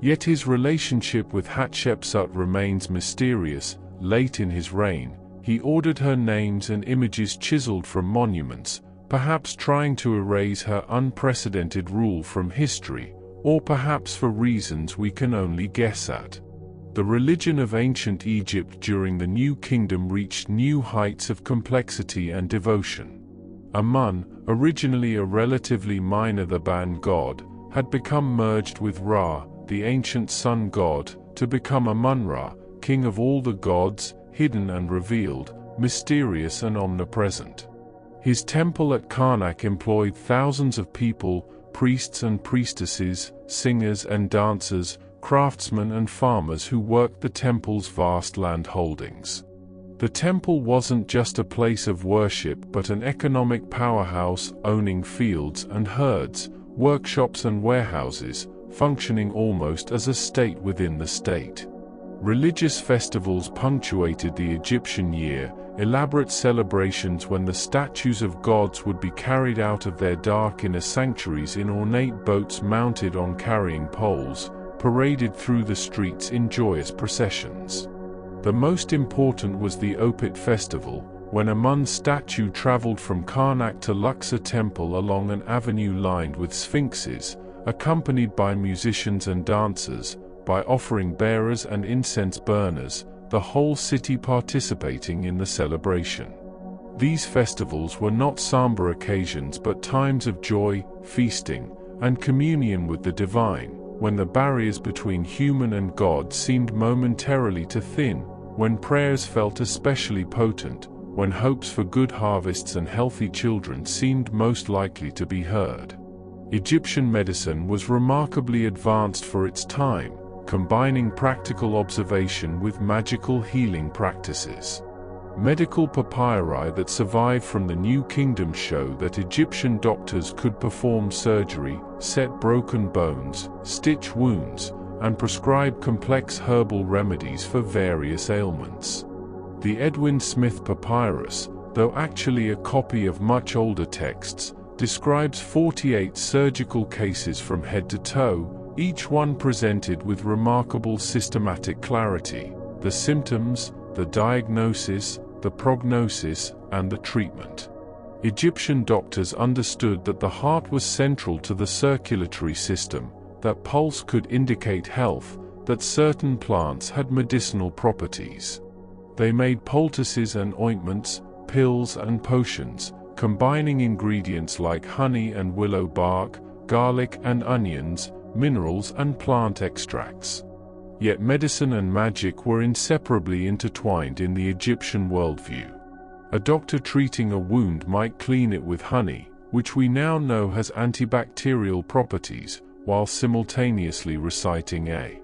Yet his relationship with Hatshepsut remains mysterious. Late in his reign, he ordered her names and images chiseled from monuments, perhaps trying to erase her unprecedented rule from history, or perhaps for reasons we can only guess at. The religion of ancient Egypt during the New Kingdom reached new heights of complexity and devotion. Amun, originally a relatively minor Theban god, had become merged with Ra, the ancient sun god, to become Amun-Ra, king of all the gods, hidden and revealed, mysterious and omnipresent. His temple at Karnak employed thousands of people, priests and priestesses, singers and dancers, craftsmen and farmers who worked the temple's vast land holdings. The temple wasn't just a place of worship but an economic powerhouse, owning fields and herds, workshops and warehouses, functioning almost as a state within the state. Religious festivals punctuated the Egyptian year, elaborate celebrations when the statues of gods would be carried out of their dark inner sanctuaries in ornate boats mounted on carrying poles, paraded through the streets in joyous processions. The most important was the Opet festival, when Amun's statue traveled from Karnak to Luxor Temple along an avenue lined with sphinxes, accompanied by musicians and dancers, by offering bearers and incense burners, the whole city participating in the celebration. These festivals were not somber occasions but times of joy, feasting, and communion with the divine, when the barriers between human and God seemed momentarily to thin, when prayers felt especially potent, when hopes for good harvests and healthy children seemed most likely to be heard. Egyptian medicine was remarkably advanced for its time, combining practical observation with magical healing practices. Medical papyri that survive from the New Kingdom show that Egyptian doctors could perform surgery, set broken bones, stitch wounds, and prescribe complex herbal remedies for various ailments. The Edwin Smith Papyrus, though actually a copy of much older texts, describes 48 surgical cases from head to toe, each one presented with remarkable systematic clarity: the symptoms, the diagnosis, the prognosis, and the treatment. Egyptian doctors understood that the heart was central to the circulatory system, that pulse could indicate health, that certain plants had medicinal properties. They made poultices and ointments, pills and potions, combining ingredients like honey and willow bark, garlic and onions, minerals and plant extracts. Yet medicine and magic were inseparably intertwined in the Egyptian worldview. A doctor treating a wound might clean it with honey, which we now know has antibacterial properties, while simultaneously reciting a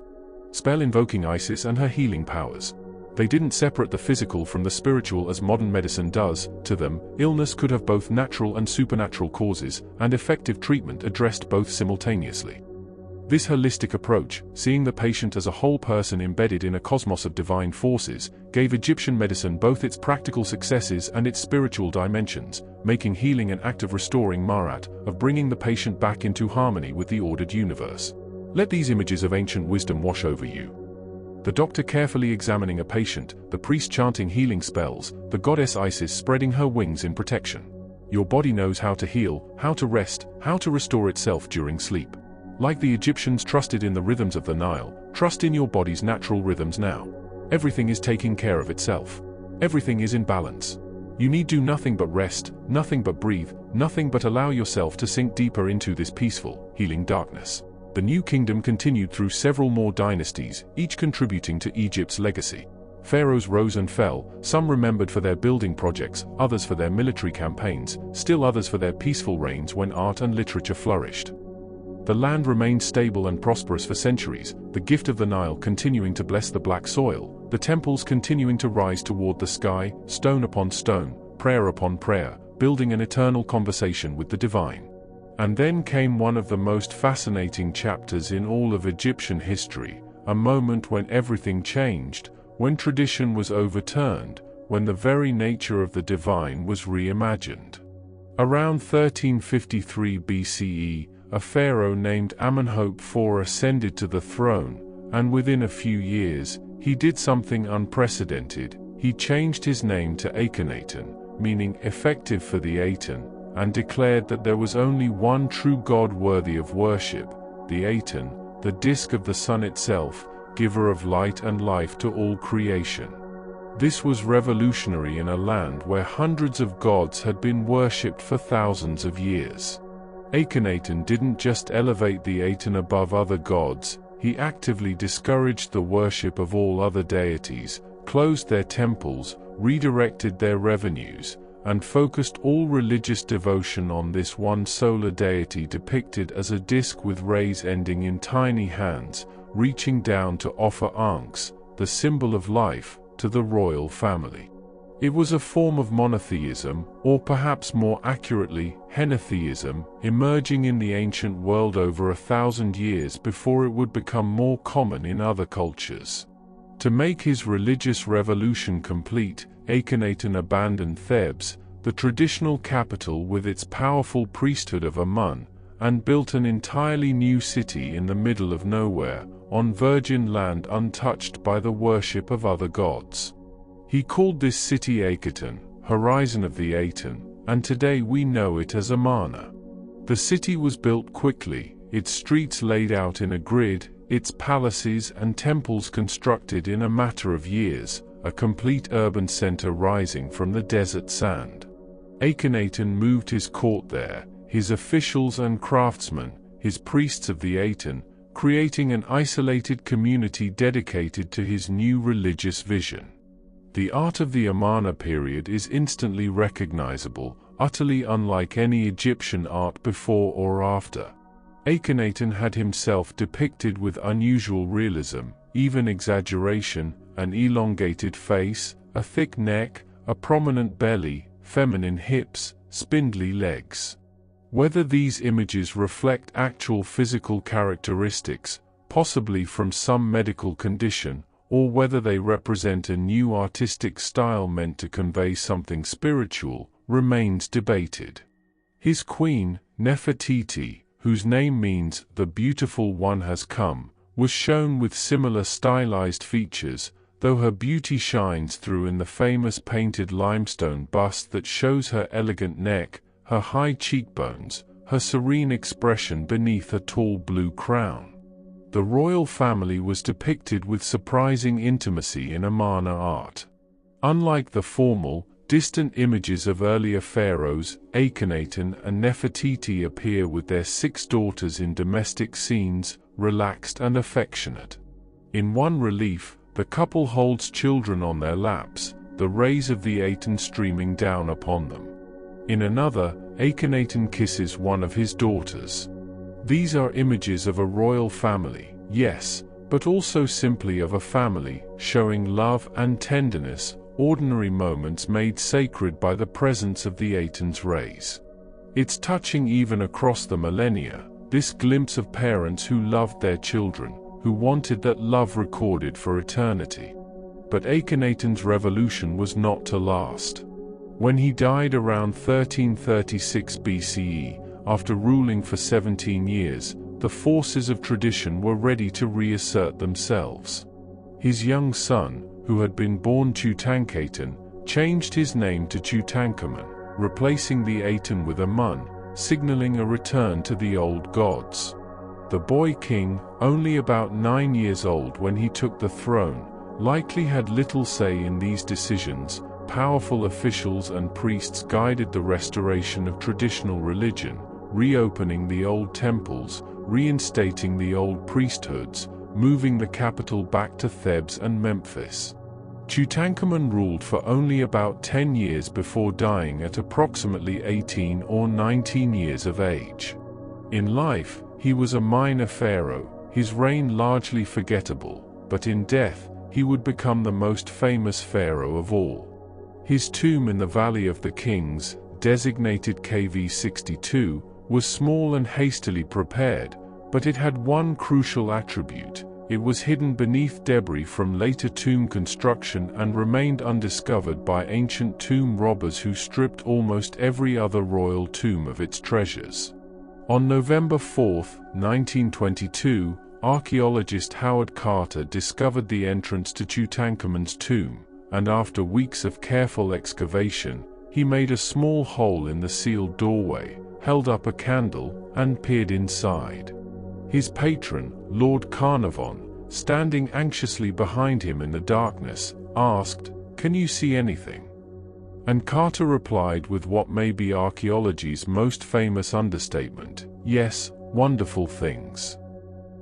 spell invoking Isis and her healing powers. They didn't separate the physical from the spiritual as modern medicine does. To them, illness could have both natural and supernatural causes, and effective treatment addressed both simultaneously. This holistic approach, seeing the patient as a whole person embedded in a cosmos of divine forces, gave Egyptian medicine both its practical successes and its spiritual dimensions, making healing an act of restoring Ma'at, of bringing the patient back into harmony with the ordered universe. Let these images of ancient wisdom wash over you. The doctor carefully examining a patient, the priest chanting healing spells, the goddess Isis spreading her wings in protection. Your body knows how to heal, how to rest, how to restore itself during sleep. Like the Egyptians trusted in the rhythms of the Nile, trust in your body's natural rhythms now. Everything is taking care of itself. Everything is in balance. You need do nothing but rest, nothing but breathe, nothing but allow yourself to sink deeper into this peaceful, healing darkness. The New Kingdom continued through several more dynasties, each contributing to Egypt's legacy. Pharaohs rose and fell, some remembered for their building projects, others for their military campaigns, still others for their peaceful reigns when art and literature flourished. The land remained stable and prosperous for centuries, the gift of the Nile continuing to bless the black soil, the temples continuing to rise toward the sky, stone upon stone, prayer upon prayer, building an eternal conversation with the divine. And then came one of the most fascinating chapters in all of Egyptian history, a moment when everything changed, when tradition was overturned, when the very nature of the divine was reimagined. Around 1353 BCE, a pharaoh named Amenhotep IV ascended to the throne, and within a few years, he did something unprecedented. He changed his name to Akhenaten, meaning effective for the Aten, and declared that there was only one true God worthy of worship, the Aten, the disk of the sun itself, giver of light and life to all creation. This was revolutionary in a land where hundreds of gods had been worshipped for thousands of years. Akhenaten didn't just elevate the Aten above other gods, he actively discouraged the worship of all other deities, closed their temples, redirected their revenues, and focused all religious devotion on this one solar deity depicted as a disk with rays ending in tiny hands, reaching down to offer ankhs, the symbol of life, to the royal family. It was a form of monotheism, or perhaps more accurately, henotheism, emerging in the ancient world over 1,000 years before it would become more common in other cultures. To make his religious revolution complete, Akhenaten abandoned Thebes, the traditional capital with its powerful priesthood of Amun, and built an entirely new city in the middle of nowhere, on virgin land untouched by the worship of other gods. He called this city Akhenaten, horizon of the Aten, and today we know it as Amarna. The city was built quickly, its streets laid out in a grid, its palaces and temples constructed in a matter of years, a complete urban center rising from the desert sand. Akhenaten moved his court there, his officials and craftsmen, his priests of the Aten, creating an isolated community dedicated to his new religious vision. The art of the Amarna period is instantly recognizable, utterly unlike any Egyptian art before or after. Akhenaten had himself depicted with unusual realism, even exaggeration, an elongated face, a thick neck, a prominent belly, feminine hips, spindly legs. Whether these images reflect actual physical characteristics, possibly from some medical condition, or whether they represent a new artistic style meant to convey something spiritual, remains debated. His queen, Nefertiti, whose name means "the beautiful one has come," was shown with similar stylized features, though her beauty shines through in the famous painted limestone bust that shows her elegant neck, her high cheekbones, her serene expression beneath a tall blue crown. The royal family was depicted with surprising intimacy in Amarna art. Unlike the formal, distant images of earlier pharaohs, Akhenaten and Nefertiti appear with their 6 daughters in domestic scenes, relaxed and affectionate. In one relief, the couple holds children on their laps, the rays of the Aten streaming down upon them. In another, Akhenaten kisses one of his daughters. These are images of a royal family, yes, but also simply of a family, showing love and tenderness, ordinary moments made sacred by the presence of the Aten's rays. It's touching even across the millennia, this glimpse of parents who loved their children, who wanted that love recorded for eternity. But Akhenaten's revolution was not to last. When he died around 1336 BCE, after ruling for 17 years, the forces of tradition were ready to reassert themselves. His young son, who had been born Tutankhaten, changed his name to Tutankhamun, replacing the Aten with Amun, signaling a return to the old gods. The boy king, only about 9 years old when he took the throne, likely had little say in these decisions. Powerful officials and priests guided the restoration of traditional religion, reopening the old temples, reinstating the old priesthoods, moving the capital back to Thebes and Memphis. Tutankhamun ruled for only about 10 years before dying at approximately 18 or 19 years of age. In life, he was a minor pharaoh, his reign largely forgettable, but in death, he would become the most famous pharaoh of all. His tomb in the Valley of the Kings, designated KV62, was small and hastily prepared, but it had one crucial attribute: it was hidden beneath debris from later tomb construction and remained undiscovered by ancient tomb robbers who stripped almost every other royal tomb of its treasures. On November 4, 1922, archaeologist Howard Carter discovered the entrance to Tutankhamun's tomb, and after weeks of careful excavation, he made a small hole in the sealed doorway, held up a candle, and peered inside. His patron, Lord Carnarvon, standing anxiously behind him in the darkness, asked, "Can you see anything?" And Carter replied with what may be archaeology's most famous understatement, "Yes, wonderful things."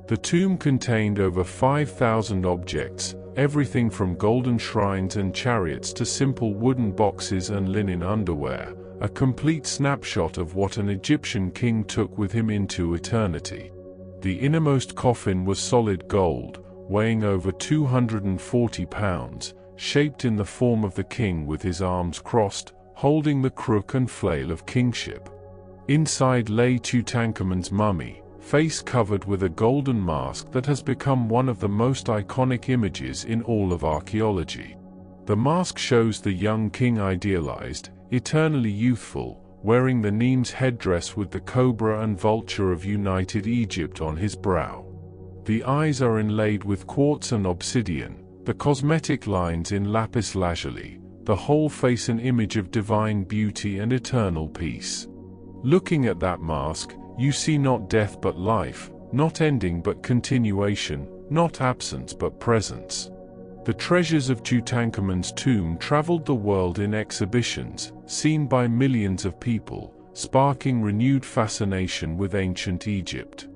The tomb contained over 5,000 objects, everything from golden shrines and chariots to simple wooden boxes and linen underwear, a complete snapshot of what an Egyptian king took with him into eternity. The innermost coffin was solid gold, weighing over 240 pounds, shaped in the form of the king with his arms crossed, holding the crook and flail of kingship. Inside lay Tutankhamun's mummy, face covered with a golden mask that has become one of the most iconic images in all of archaeology. The mask shows the young king idealized, eternally youthful, wearing the Nemes headdress with the cobra and vulture of united Egypt on his brow. The eyes are inlaid with quartz and obsidian, the cosmetic lines in lapis lazuli, the whole face an image of divine beauty and eternal peace. Looking at that mask, you see not death but life, not ending but continuation, not absence but presence. The treasures of Tutankhamun's tomb traveled the world in exhibitions, seen by millions of people, sparking renewed fascination with ancient Egypt.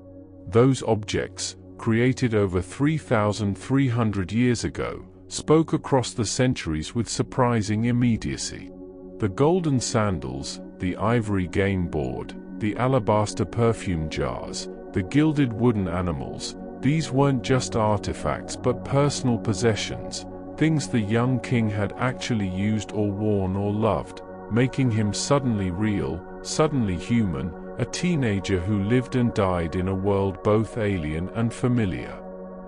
Those objects, created over 3,300 years ago, spoke across the centuries with surprising immediacy. The golden sandals, the ivory game board, the alabaster perfume jars, the gilded wooden animals, these weren't just artifacts but personal possessions, things the young king had actually used or worn or loved, making him suddenly real, suddenly human, a teenager who lived and died in a world both alien and familiar.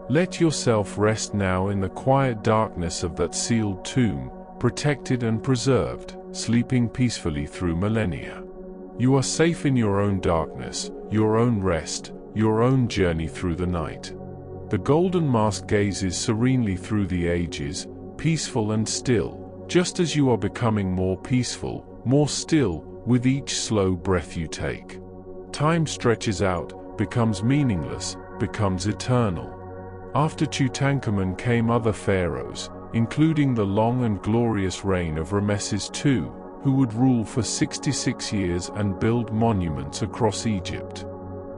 Let yourself rest now in the quiet darkness of that sealed tomb, protected and preserved, sleeping peacefully through millennia. You are safe in your own darkness, your own rest, your own journey through the night. The golden mask gazes serenely through the ages, peaceful and still, just as you are becoming more peaceful, more still, with each slow breath you take. Time stretches out, becomes meaningless, becomes eternal. After Tutankhamun came other pharaohs, including the long and glorious reign of Ramesses II, who would rule for 66 years and build monuments across Egypt.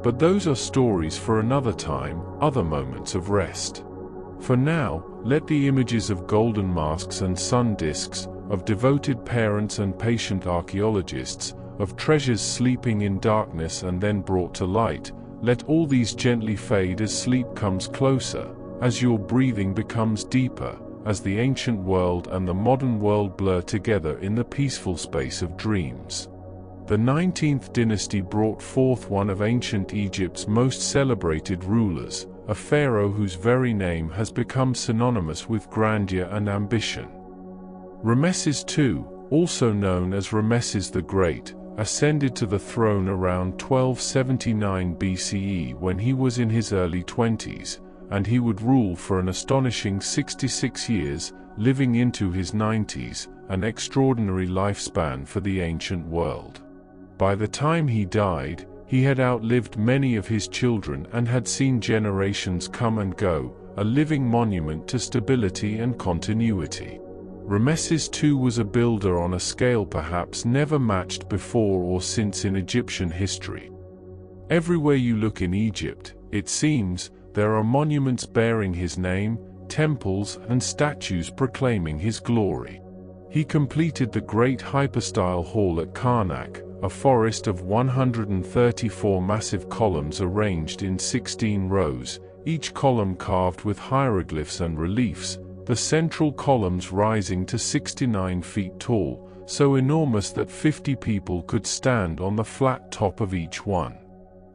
But those are stories for another time, other moments of rest. For now, let the images of golden masks and sun discs, of devoted parents and patient archaeologists, of treasures sleeping in darkness and then brought to light, let all these gently fade as sleep comes closer, as your breathing becomes deeper, as the ancient world and the modern world blur together in the peaceful space of dreams. The 19th dynasty brought forth one of ancient Egypt's most celebrated rulers, a pharaoh whose very name has become synonymous with grandeur and ambition. Ramesses II, also known as Ramesses the Great, ascended to the throne around 1279 BCE when he was in his early 20s, and he would rule for an astonishing 66 years, living into his 90s, an extraordinary lifespan for the ancient world. By the time he died, he had outlived many of his children and had seen generations come and go, a living monument to stability and continuity. Ramesses II was a builder on a scale perhaps never matched before or since in Egyptian history. Everywhere you look in Egypt, it seems, there are monuments bearing his name, temples and statues proclaiming his glory. He completed the great hypostyle hall at Karnak, a forest of 134 massive columns arranged in 16 rows, each column carved with hieroglyphs and reliefs, the central columns rising to 69 feet tall, so enormous that 50 people could stand on the flat top of each one.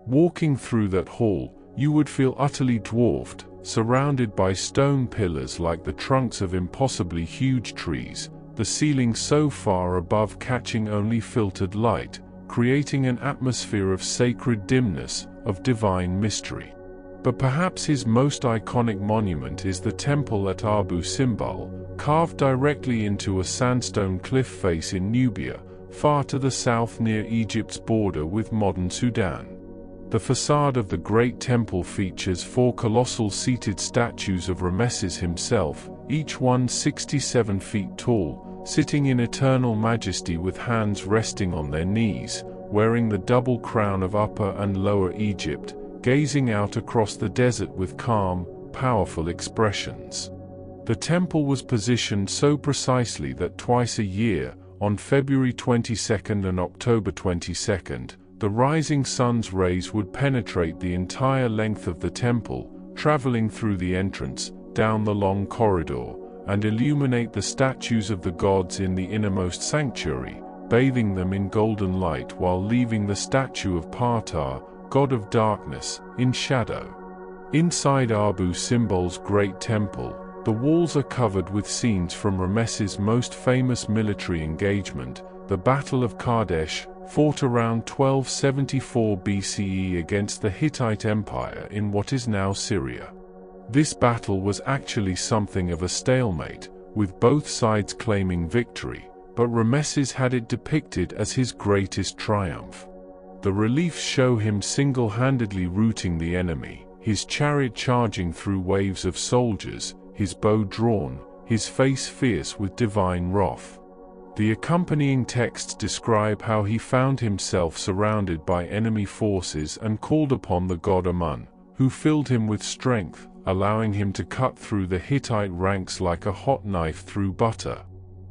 Walking through that hall, you would feel utterly dwarfed, surrounded by stone pillars like the trunks of impossibly huge trees, the ceiling so far above catching only filtered light, creating an atmosphere of sacred dimness, of divine mystery. But perhaps his most iconic monument is the temple at Abu Simbel, carved directly into a sandstone cliff face in Nubia, far to the south near Egypt's border with modern Sudan. The facade of the great temple features 4 colossal seated statues of Ramesses himself, each one 67 feet tall, sitting in eternal majesty with hands resting on their knees, wearing the double crown of Upper and Lower Egypt, gazing out across the desert with calm, powerful expressions. The temple was positioned so precisely that twice a year, on February 22nd and October 22nd, the rising sun's rays would penetrate the entire length of the temple, traveling through the entrance, down the long corridor, and illuminate the statues of the gods in the innermost sanctuary, bathing them in golden light while leaving the statue of Ptah, god of darkness, in shadow. Inside Abu Simbel's great temple, the walls are covered with scenes from Ramesses' most famous military engagement, the Battle of Kadesh, fought around 1274 BCE against the Hittite Empire in what is now Syria. This battle was actually something of a stalemate, with both sides claiming victory, but Ramesses had it depicted as his greatest triumph. The reliefs show him single-handedly routing the enemy, his chariot charging through waves of soldiers, his bow drawn, his face fierce with divine wrath. The accompanying texts describe how he found himself surrounded by enemy forces and called upon the god Amun, who filled him with strength, allowing him to cut through the Hittite ranks like a hot knife through butter.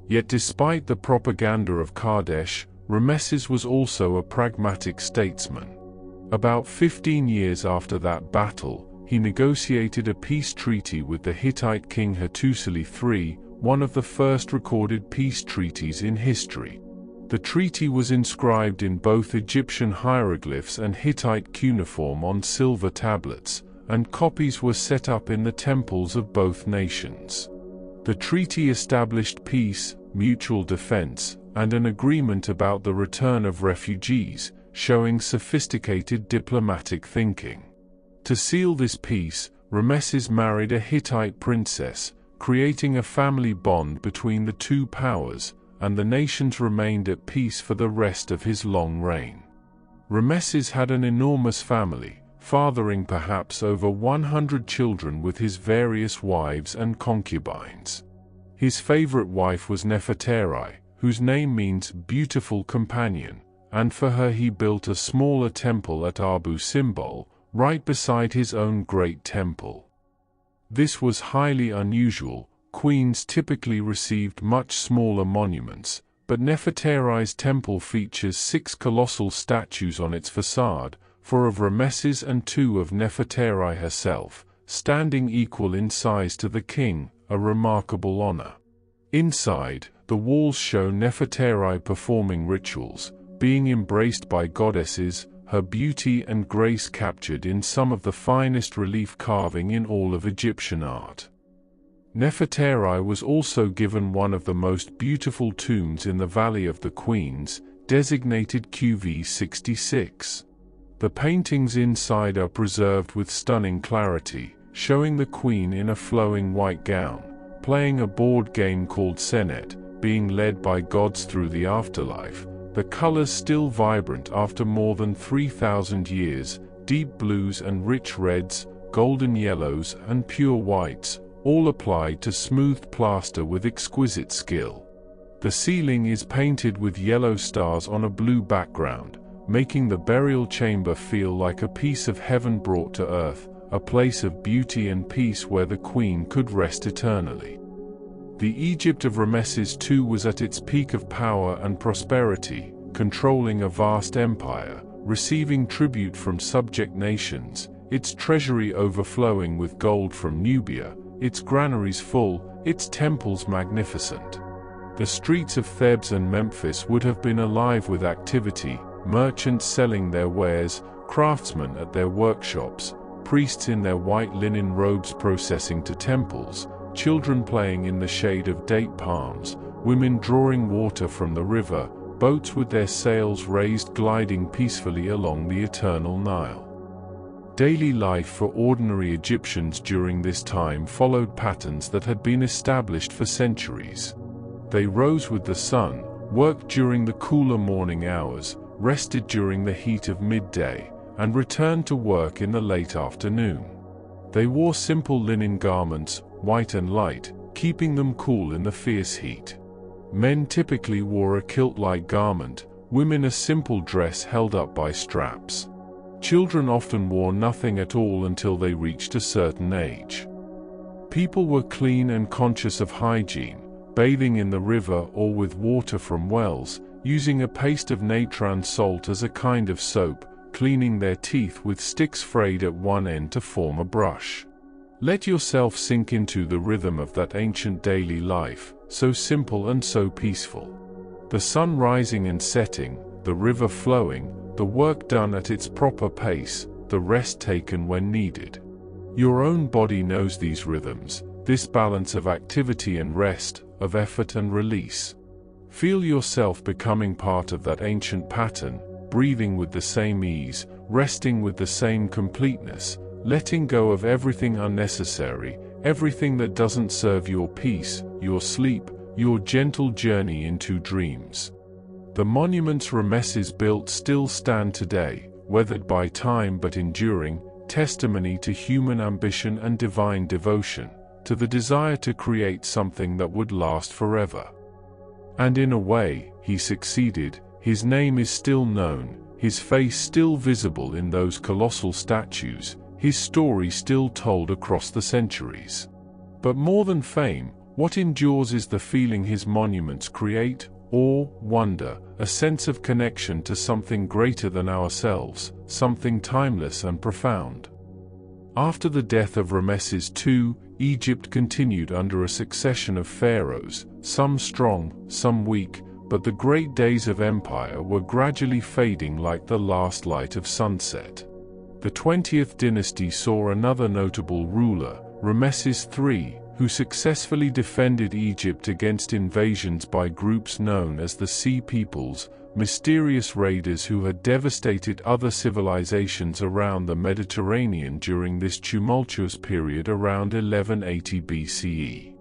Yet despite the propaganda of Kadesh, Rameses was also a pragmatic statesman. About 15 years after that battle, he negotiated a peace treaty with the Hittite king Hattusili III, one of the first recorded peace treaties in history. The treaty was inscribed in both Egyptian hieroglyphs and Hittite cuneiform on silver tablets, and copies were set up in the temples of both nations. The treaty established peace, mutual defense, and an agreement about the return of refugees, showing sophisticated diplomatic thinking. To seal this peace, Rameses married a Hittite princess, creating a family bond between the two powers, and the nations remained at peace for the rest of his long reign. Rameses had an enormous family, fathering perhaps over 100 children with his various wives and concubines. His favorite wife was Nefertari, whose name means beautiful companion, and for her he built a smaller temple at Abu Simbel, right beside his own great temple. This was highly unusual. Queens typically received much smaller monuments, but Nefertari's temple features 6 colossal statues on its facade, 4 of Rameses and 2 of Nefertari herself, standing equal in size to the king, a remarkable honor. Inside, the walls show Nefertari performing rituals, being embraced by goddesses, her beauty and grace captured in some of the finest relief carving in all of Egyptian art. Nefertari was also given one of the most beautiful tombs in the Valley of the Queens, designated QV66. The paintings inside are preserved with stunning clarity, showing the queen in a flowing white gown, playing a board game called Senet, being led by gods through the afterlife, the colors still vibrant after more than 3,000 years, deep blues and rich reds, golden yellows and pure whites, all applied to smoothed plaster with exquisite skill. The ceiling is painted with yellow stars on a blue background, making the burial chamber feel like a piece of heaven brought to earth, a place of beauty and peace where the queen could rest eternally. The Egypt of Rameses II was at its peak of power and prosperity, controlling a vast empire, receiving tribute from subject nations, its treasury overflowing with gold from Nubia, its granaries full, its temples magnificent. The streets of Thebes and Memphis would have been alive with activity, merchants selling their wares, craftsmen at their workshops, priests in their white linen robes processing to temples, children playing in the shade of date palms, women drawing water from the river, boats with their sails raised gliding peacefully along the eternal Nile. Daily life for ordinary Egyptians during this time followed patterns that had been established for centuries. They rose with the sun, worked during the cooler morning hours, rested during the heat of midday, and returned to work in the late afternoon. They wore simple linen garments, white and light, keeping them cool in the fierce heat. Men typically wore a kilt-like garment, women a simple dress held up by straps. Children often wore nothing at all until they reached a certain age. People were clean and conscious of hygiene, bathing in the river or with water from wells, using a paste of natron salt as a kind of soap, cleaning their teeth with sticks frayed at one end to form a brush. Let yourself sink into the rhythm of that ancient daily life, so simple and so peaceful. The sun rising and setting, the river flowing, the work done at its proper pace, the rest taken when needed. Your own body knows these rhythms, this balance of activity and rest, of effort and release. Feel yourself becoming part of that ancient pattern, breathing with the same ease, resting with the same completeness, letting go of everything unnecessary, everything that doesn't serve your peace, your sleep, your gentle journey into dreams. The monuments Rameses built still stand today, weathered by time but enduring, testimony to human ambition and divine devotion, to the desire to create something that would last forever. And in a way, he succeeded. His name is still known, his face still visible in those colossal statues, his story still told across the centuries. But more than fame, what endures is the feeling his monuments create: awe, wonder, a sense of connection to something greater than ourselves, something timeless and profound. After the death of Ramesses II, Egypt continued under a succession of pharaohs, some strong, some weak, but the great days of empire were gradually fading like the last light of sunset. The 20th dynasty saw another notable ruler, Ramesses III, who successfully defended Egypt against invasions by groups known as the Sea Peoples, mysterious raiders who had devastated other civilizations around the Mediterranean during this tumultuous period around 1180 BCE.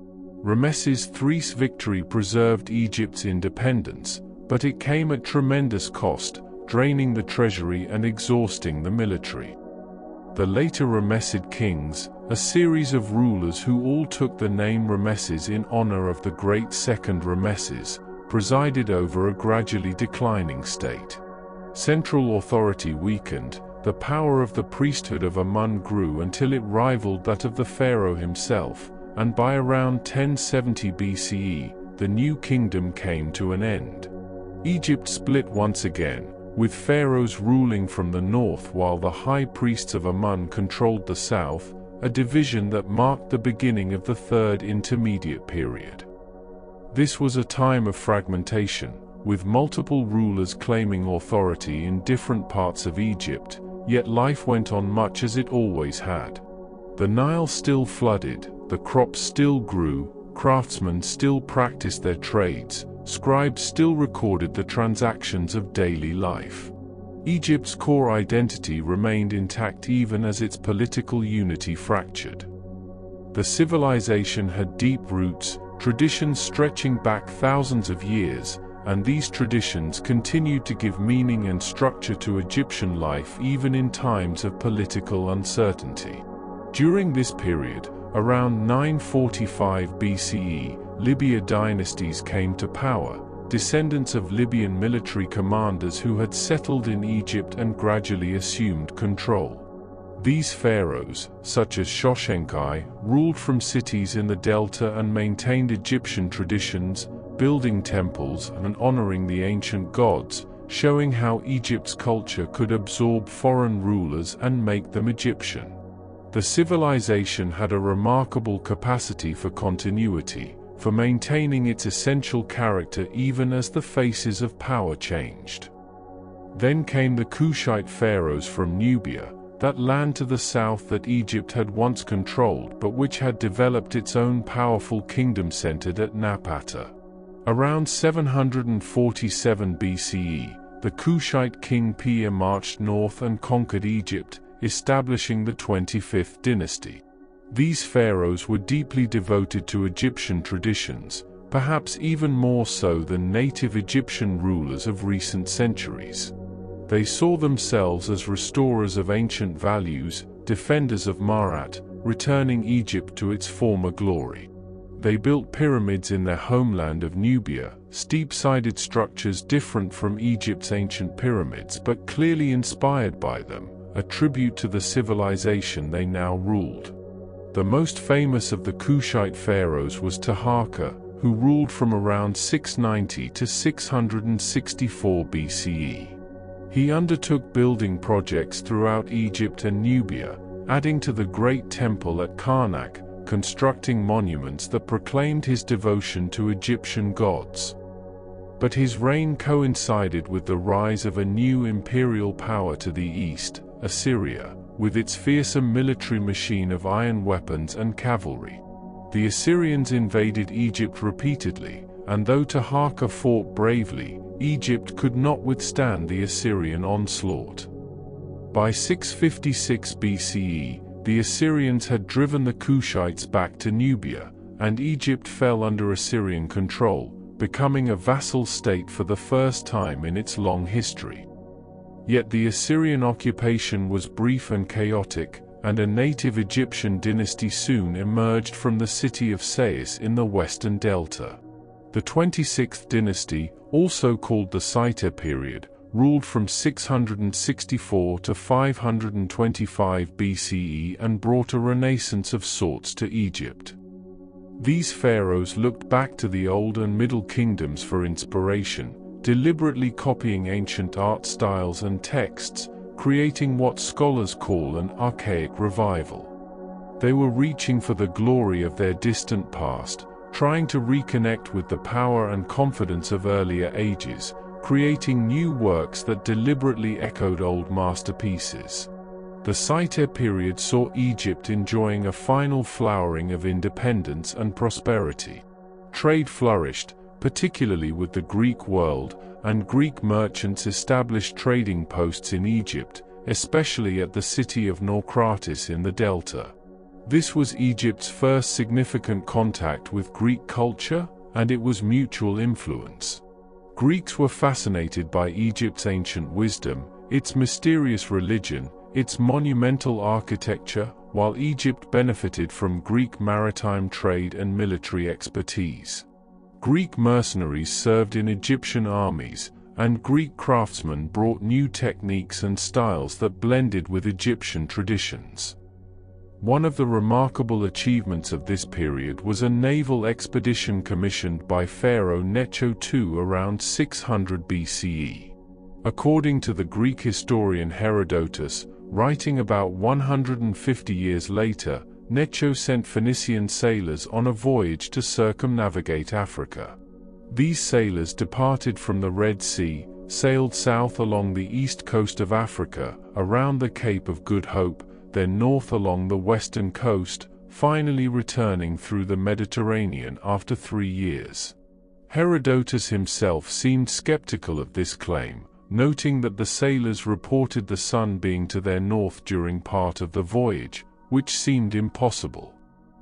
Ramesses III's victory preserved Egypt's independence, but it came at tremendous cost, draining the treasury and exhausting the military. The later Ramessid kings, a series of rulers who all took the name Ramesses in honor of the great second Ramesses, presided over a gradually declining state. Central authority weakened, the power of the priesthood of Amun grew until it rivaled that of the pharaoh himself, and by around 1070 BCE, the new kingdom came to an end. Egypt split once again, with pharaohs ruling from the north while the high priests of Amun controlled the south, a division that marked the beginning of the Third Intermediate Period. This was a time of fragmentation, with multiple rulers claiming authority in different parts of Egypt, yet life went on much as it always had. The Nile still flooded, the crops still grew, craftsmen still practiced their trades, scribes still recorded the transactions of daily life. Egypt's core identity remained intact even as its political unity fractured. The civilization had deep roots, traditions stretching back thousands of years, and these traditions continued to give meaning and structure to Egyptian life even in times of political uncertainty. During this period, around 945 BCE, Libya dynasties came to power, descendants of Libyan military commanders who had settled in Egypt and gradually assumed control. These pharaohs, such as Shoshenkai, ruled from cities in the delta and maintained Egyptian traditions, building temples and honoring the ancient gods, showing how Egypt's culture could absorb foreign rulers and make them Egyptian. The civilization had a remarkable capacity for continuity, for maintaining its essential character even as the faces of power changed. Then came the Kushite pharaohs from Nubia, that land to the south that Egypt had once controlled but which had developed its own powerful kingdom centered at Napata. Around 747 BCE, the Kushite king Pir marched north and conquered Egypt, establishing the 25th dynasty. These pharaohs were deeply devoted to Egyptian traditions, perhaps even more so than native Egyptian rulers of recent centuries. They saw themselves as restorers of ancient values, defenders of Marat, returning Egypt to its former glory. They built pyramids in their homeland of Nubia, steep-sided structures different from Egypt's ancient pyramids but clearly inspired by them, a tribute to the civilization they now ruled. The most famous of the Kushite pharaohs was Taharqa, who ruled from around 690 to 664 BCE. He undertook building projects throughout Egypt and Nubia, adding to the great temple at Karnak, constructing monuments that proclaimed his devotion to Egyptian gods. But his reign coincided with the rise of a new imperial power to the east, Assyria, with its fearsome military machine of iron weapons and cavalry. The Assyrians invaded Egypt repeatedly, and though Taharqa fought bravely, Egypt could not withstand the Assyrian onslaught. By 656 BCE, the Assyrians had driven the Kushites back to Nubia, and Egypt fell under Assyrian control, becoming a vassal state for the first time in its long history. Yet the Assyrian occupation was brief and chaotic, and a native Egyptian dynasty soon emerged from the city of Sais in the western delta. The 26th dynasty, also called the Saita period, ruled from 664 to 525 BCE and brought a renaissance of sorts to Egypt. These pharaohs looked back to the Old and Middle Kingdoms for inspiration, deliberately copying ancient art styles and texts, creating what scholars call an archaic revival. They were reaching for the glory of their distant past, trying to reconnect with the power and confidence of earlier ages, creating new works that deliberately echoed old masterpieces. The Site period saw Egypt enjoying a final flowering of independence and prosperity. Trade flourished, particularly with the Greek world, and Greek merchants established trading posts in Egypt, especially at the city of Naucratis in the Delta. This was Egypt's first significant contact with Greek culture, and it was mutual influence. Greeks were fascinated by Egypt's ancient wisdom, its mysterious religion, its monumental architecture, while Egypt benefited from Greek maritime trade and military expertise. Greek mercenaries served in Egyptian armies, and Greek craftsmen brought new techniques and styles that blended with Egyptian traditions. One of the remarkable achievements of this period was a naval expedition commissioned by Pharaoh Necho II around 600 BCE. According to the Greek historian Herodotus, writing about 150 years later, Necho sent Phoenician sailors on a voyage to circumnavigate Africa. These sailors departed from the Red Sea, sailed south along the east coast of Africa, around the Cape of Good Hope, then north along the western coast, finally returning through the Mediterranean after 3 years. Herodotus himself seemed skeptical of this claim, noting that the sailors reported the sun being to their north during part of the voyage, which seemed impossible.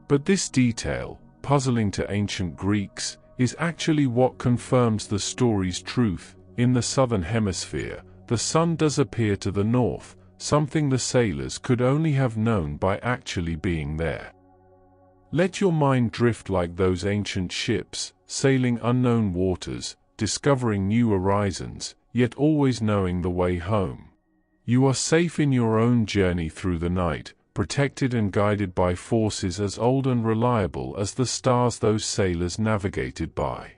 But this detail, puzzling to ancient Greeks, is actually what confirms the story's truth. In the southern hemisphere, the sun does appear to the north, something the sailors could only have known by actually being there. Let your mind drift like those ancient ships, sailing unknown waters, discovering new horizons, yet always knowing the way home. You are safe in your own journey through the night, protected and guided by forces as old and reliable as the stars those sailors navigated by.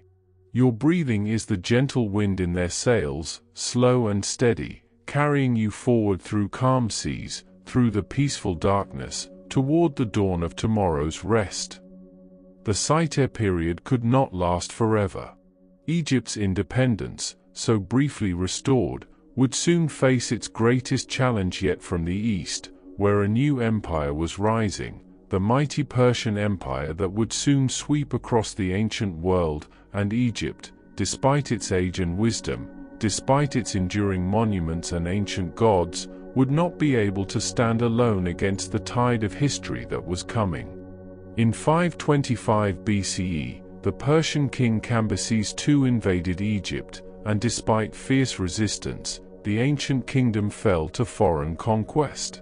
Your breathing is the gentle wind in their sails, slow and steady, carrying you forward through calm seas, through the peaceful darkness, toward the dawn of tomorrow's rest. The Site period could not last forever. Egypt's independence, so briefly restored, would soon face its greatest challenge yet from the east, where a new empire was rising, the mighty Persian Empire that would soon sweep across the ancient world, and Egypt, despite its age and wisdom, despite its enduring monuments and ancient gods, would not be able to stand alone against the tide of history that was coming. In 525 BCE, the Persian king Cambyses II invaded Egypt, and despite fierce resistance, the ancient kingdom fell to foreign conquest.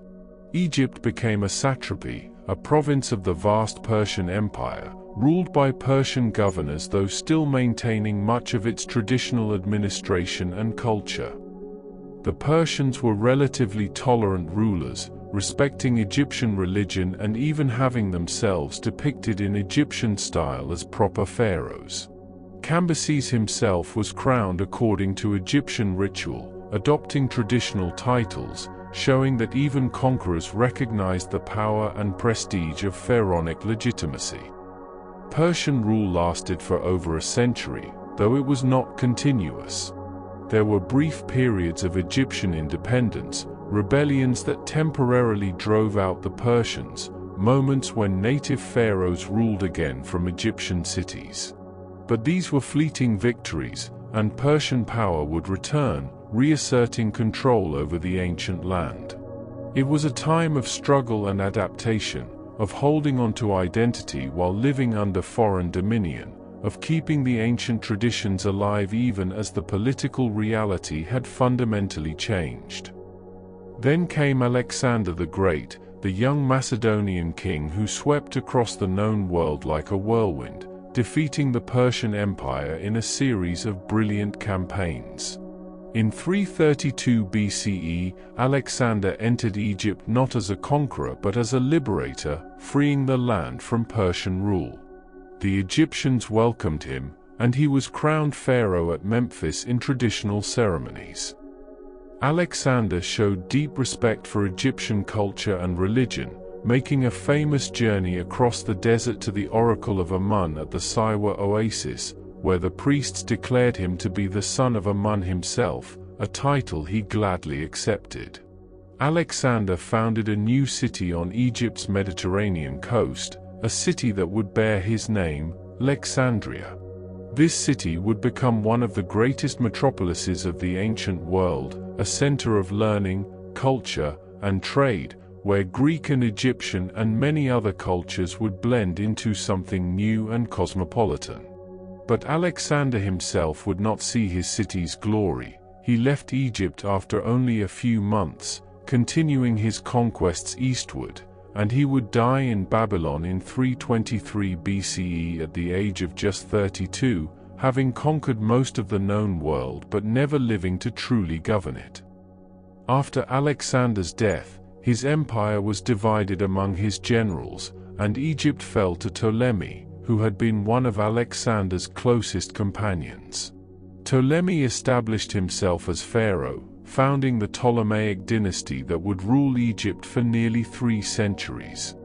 Egypt became a satrapy, a province of the vast Persian Empire, ruled by Persian governors though still maintaining much of its traditional administration and culture. The Persians were relatively tolerant rulers, respecting Egyptian religion and even having themselves depicted in Egyptian style as proper pharaohs. Cambyses himself was crowned according to Egyptian ritual, adopting traditional titles, showing that even conquerors recognized the power and prestige of pharaonic legitimacy. Persian rule lasted for over a century, though it was not continuous. There were brief periods of Egyptian independence, rebellions that temporarily drove out the Persians, moments when native pharaohs ruled again from Egyptian cities. But these were fleeting victories, and Persian power would return, reasserting control over the ancient land. It was a time of struggle and adaptation, of holding on to identity while living under foreign dominion, of keeping the ancient traditions alive even as the political reality had fundamentally changed. Then came Alexander the Great, the young Macedonian king who swept across the known world like a whirlwind, defeating the Persian Empire in a series of brilliant campaigns. In 332 BCE, Alexander entered Egypt not as a conqueror but as a liberator, freeing the land from Persian rule. The Egyptians welcomed him, and he was crowned pharaoh at Memphis in traditional ceremonies. Alexander showed deep respect for Egyptian culture and religion, making a famous journey across the desert to the Oracle of Amun at the Siwa Oasis, where the priests declared him to be the son of Amun himself, a title he gladly accepted. Alexander founded a new city on Egypt's Mediterranean coast, a city that would bear his name, Alexandria. This city would become one of the greatest metropolises of the ancient world, a center of learning, culture, and trade, where Greek and Egyptian and many other cultures would blend into something new and cosmopolitan. But Alexander himself would not see his city's glory. He left Egypt after only a few months, continuing his conquests eastward, and he would die in Babylon in 323 BCE at the age of just 32, having conquered most of the known world but never living to truly govern it. After Alexander's death, his empire was divided among his generals, and Egypt fell to Ptolemy, who had been one of Alexander's closest companions. Ptolemy established himself as pharaoh, founding the Ptolemaic dynasty that would rule Egypt for nearly 3 centuries.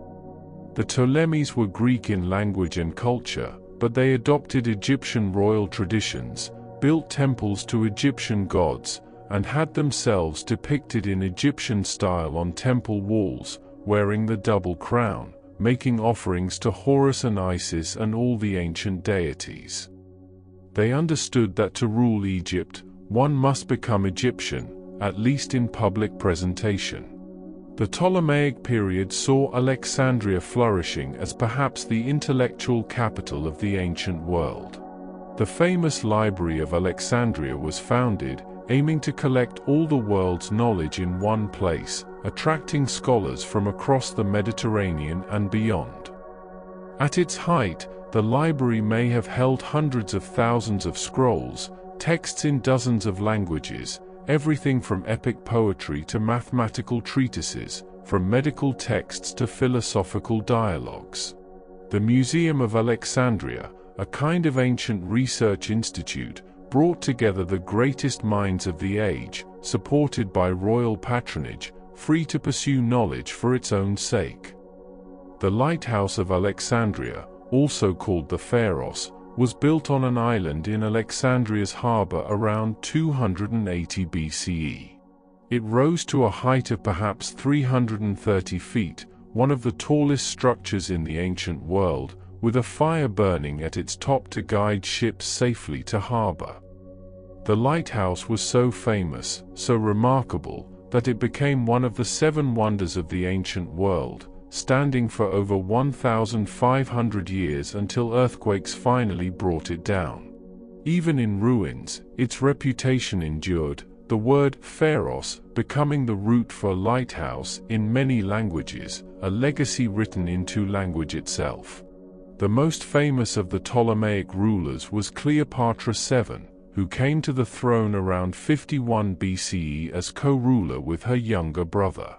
The Ptolemies were Greek in language and culture, but they adopted Egyptian royal traditions, built temples to Egyptian gods, and had themselves depicted in Egyptian style on temple walls, wearing the double crown, making offerings to Horus and Isis and all the ancient deities. They understood that to rule Egypt, one must become Egyptian, at least in public presentation. The Ptolemaic period saw Alexandria flourishing as perhaps the intellectual capital of the ancient world. The famous Library of Alexandria was founded, aiming to collect all the world's knowledge in one place, attracting scholars from across the Mediterranean and beyond. At its height, the library may have held hundreds of thousands of scrolls, texts in dozens of languages, everything from epic poetry to mathematical treatises, from medical texts to philosophical dialogues. The Museum of Alexandria, a kind of ancient research institute, brought together the greatest minds of the age, supported by royal patronage, free to pursue knowledge for its own sake. The Lighthouse of Alexandria, also called the Pharos, was built on an island in Alexandria's harbor around 280 BCE. It rose to a height of perhaps 330 feet, one of the tallest structures in the ancient world, with a fire burning at its top to guide ships safely to harbor. The lighthouse was so famous, so remarkable, that it became one of the 7 wonders of the ancient world, standing for over 1,500 years until earthquakes finally brought it down. Even in ruins, its reputation endured, the word Pharos becoming the root for lighthouse in many languages, a legacy written into language itself. The most famous of the Ptolemaic rulers was Cleopatra VII, who came to the throne around 51 BCE as co-ruler with her younger brother.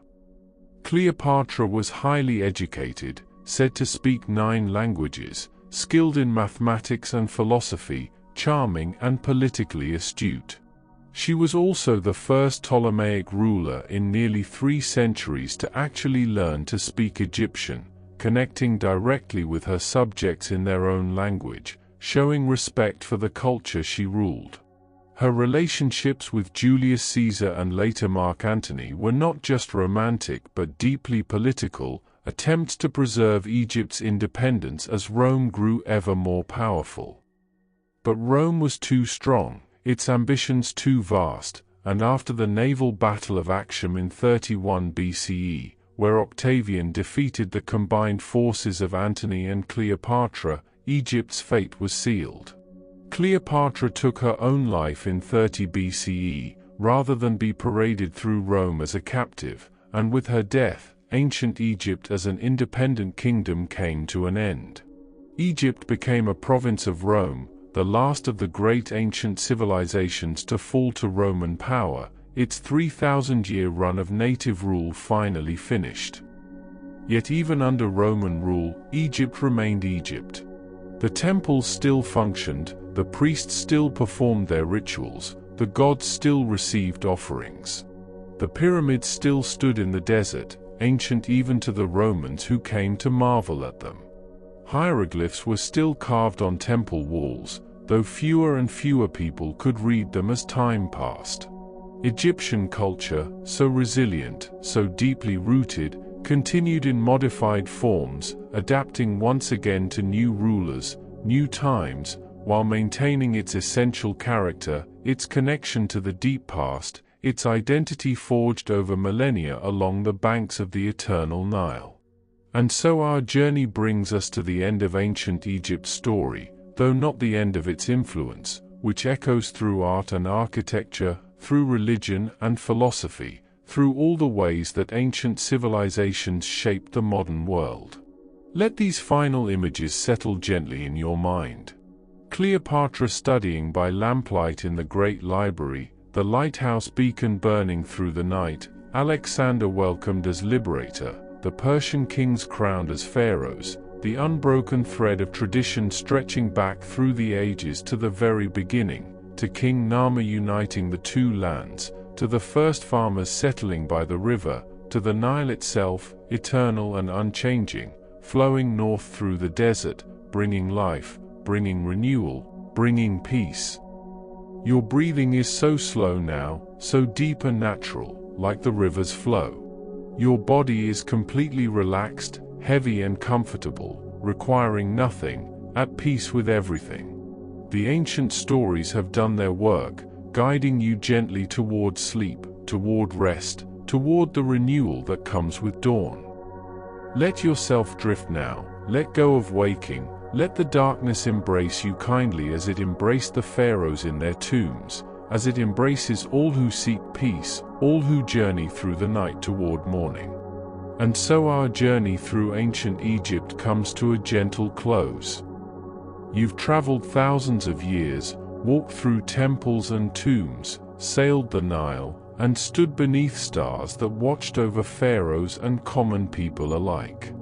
Cleopatra was highly educated, said to speak 9 languages, skilled in mathematics and philosophy, charming and politically astute. She was also the first Ptolemaic ruler in nearly 3 centuries to actually learn to speak Egyptian, connecting directly with her subjects in their own language, showing respect for the culture she ruled. Her relationships with Julius Caesar and later Mark Antony were not just romantic but deeply political, attempts to preserve Egypt's independence as Rome grew ever more powerful. But Rome was too strong, its ambitions too vast, and after the naval battle of Actium in 31 BCE, where Octavian defeated the combined forces of Antony and Cleopatra, Egypt's fate was sealed. Cleopatra took her own life in 30 BCE, rather than be paraded through Rome as a captive, and with her death, ancient Egypt as an independent kingdom came to an end. Egypt became a province of Rome, the last of the great ancient civilizations to fall to Roman power, its 3,000-year run of native rule finally finished. Yet even under Roman rule, Egypt remained Egypt. The temples still functioned, the priests still performed their rituals, the gods still received offerings. The pyramids still stood in the desert, ancient even to the Romans who came to marvel at them. Hieroglyphs were still carved on temple walls, though fewer and fewer people could read them as time passed. Egyptian culture, so resilient, so deeply rooted, continued in modified forms, adapting once again to new rulers, new times, while maintaining its essential character, its connection to the deep past, its identity forged over millennia along the banks of the eternal Nile. And so our journey brings us to the end of ancient Egypt's story, though not the end of its influence, which echoes through art and architecture, through religion and philosophy, through all the ways that ancient civilizations shaped the modern world. Let these final images settle gently in your mind. Cleopatra studying by lamplight in the great library, the lighthouse beacon burning through the night, Alexander welcomed as liberator, the Persian kings crowned as pharaohs, the unbroken thread of tradition stretching back through the ages to the very beginning, to King Nama uniting the two lands, to the first farmers settling by the river, to the Nile itself, eternal and unchanging, flowing north through the desert, bringing life, bringing renewal, bringing peace. Your breathing is so slow now, so deep and natural, like the river's flow. Your body is completely relaxed, heavy and comfortable, requiring nothing, at peace with everything. The ancient stories have done their work, guiding you gently toward sleep, toward rest, toward the renewal that comes with dawn. Let yourself drift now, let go of waking, let the darkness embrace you kindly as it embraced the pharaohs in their tombs, as it embraces all who seek peace, all who journey through the night toward morning. And so our journey through ancient Egypt comes to a gentle close. You've traveled thousands of years, walked through temples and tombs, sailed the Nile, and stood beneath stars that watched over pharaohs and common people alike.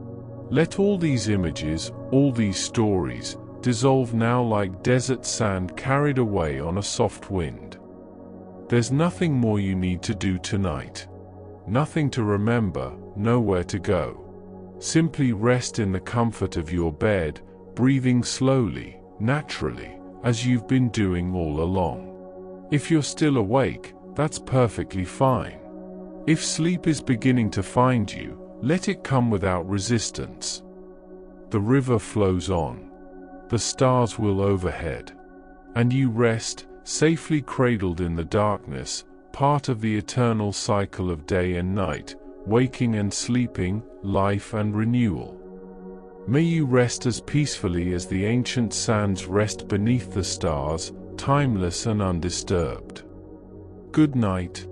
Let all these images, all these stories, dissolve now like desert sand carried away on a soft wind. There's nothing more you need to do tonight. Nothing to remember, nowhere to go. Simply rest in the comfort of your bed, breathing slowly, naturally, as you've been doing all along. If you're still awake, that's perfectly fine. If sleep is beginning to find you, let it come without resistance. The river flows on. The stars will overhead. And you rest, safely cradled in the darkness, part of the eternal cycle of day and night, waking and sleeping, life and renewal. May you rest as peacefully as the ancient sands rest beneath the stars, timeless and undisturbed. Good night.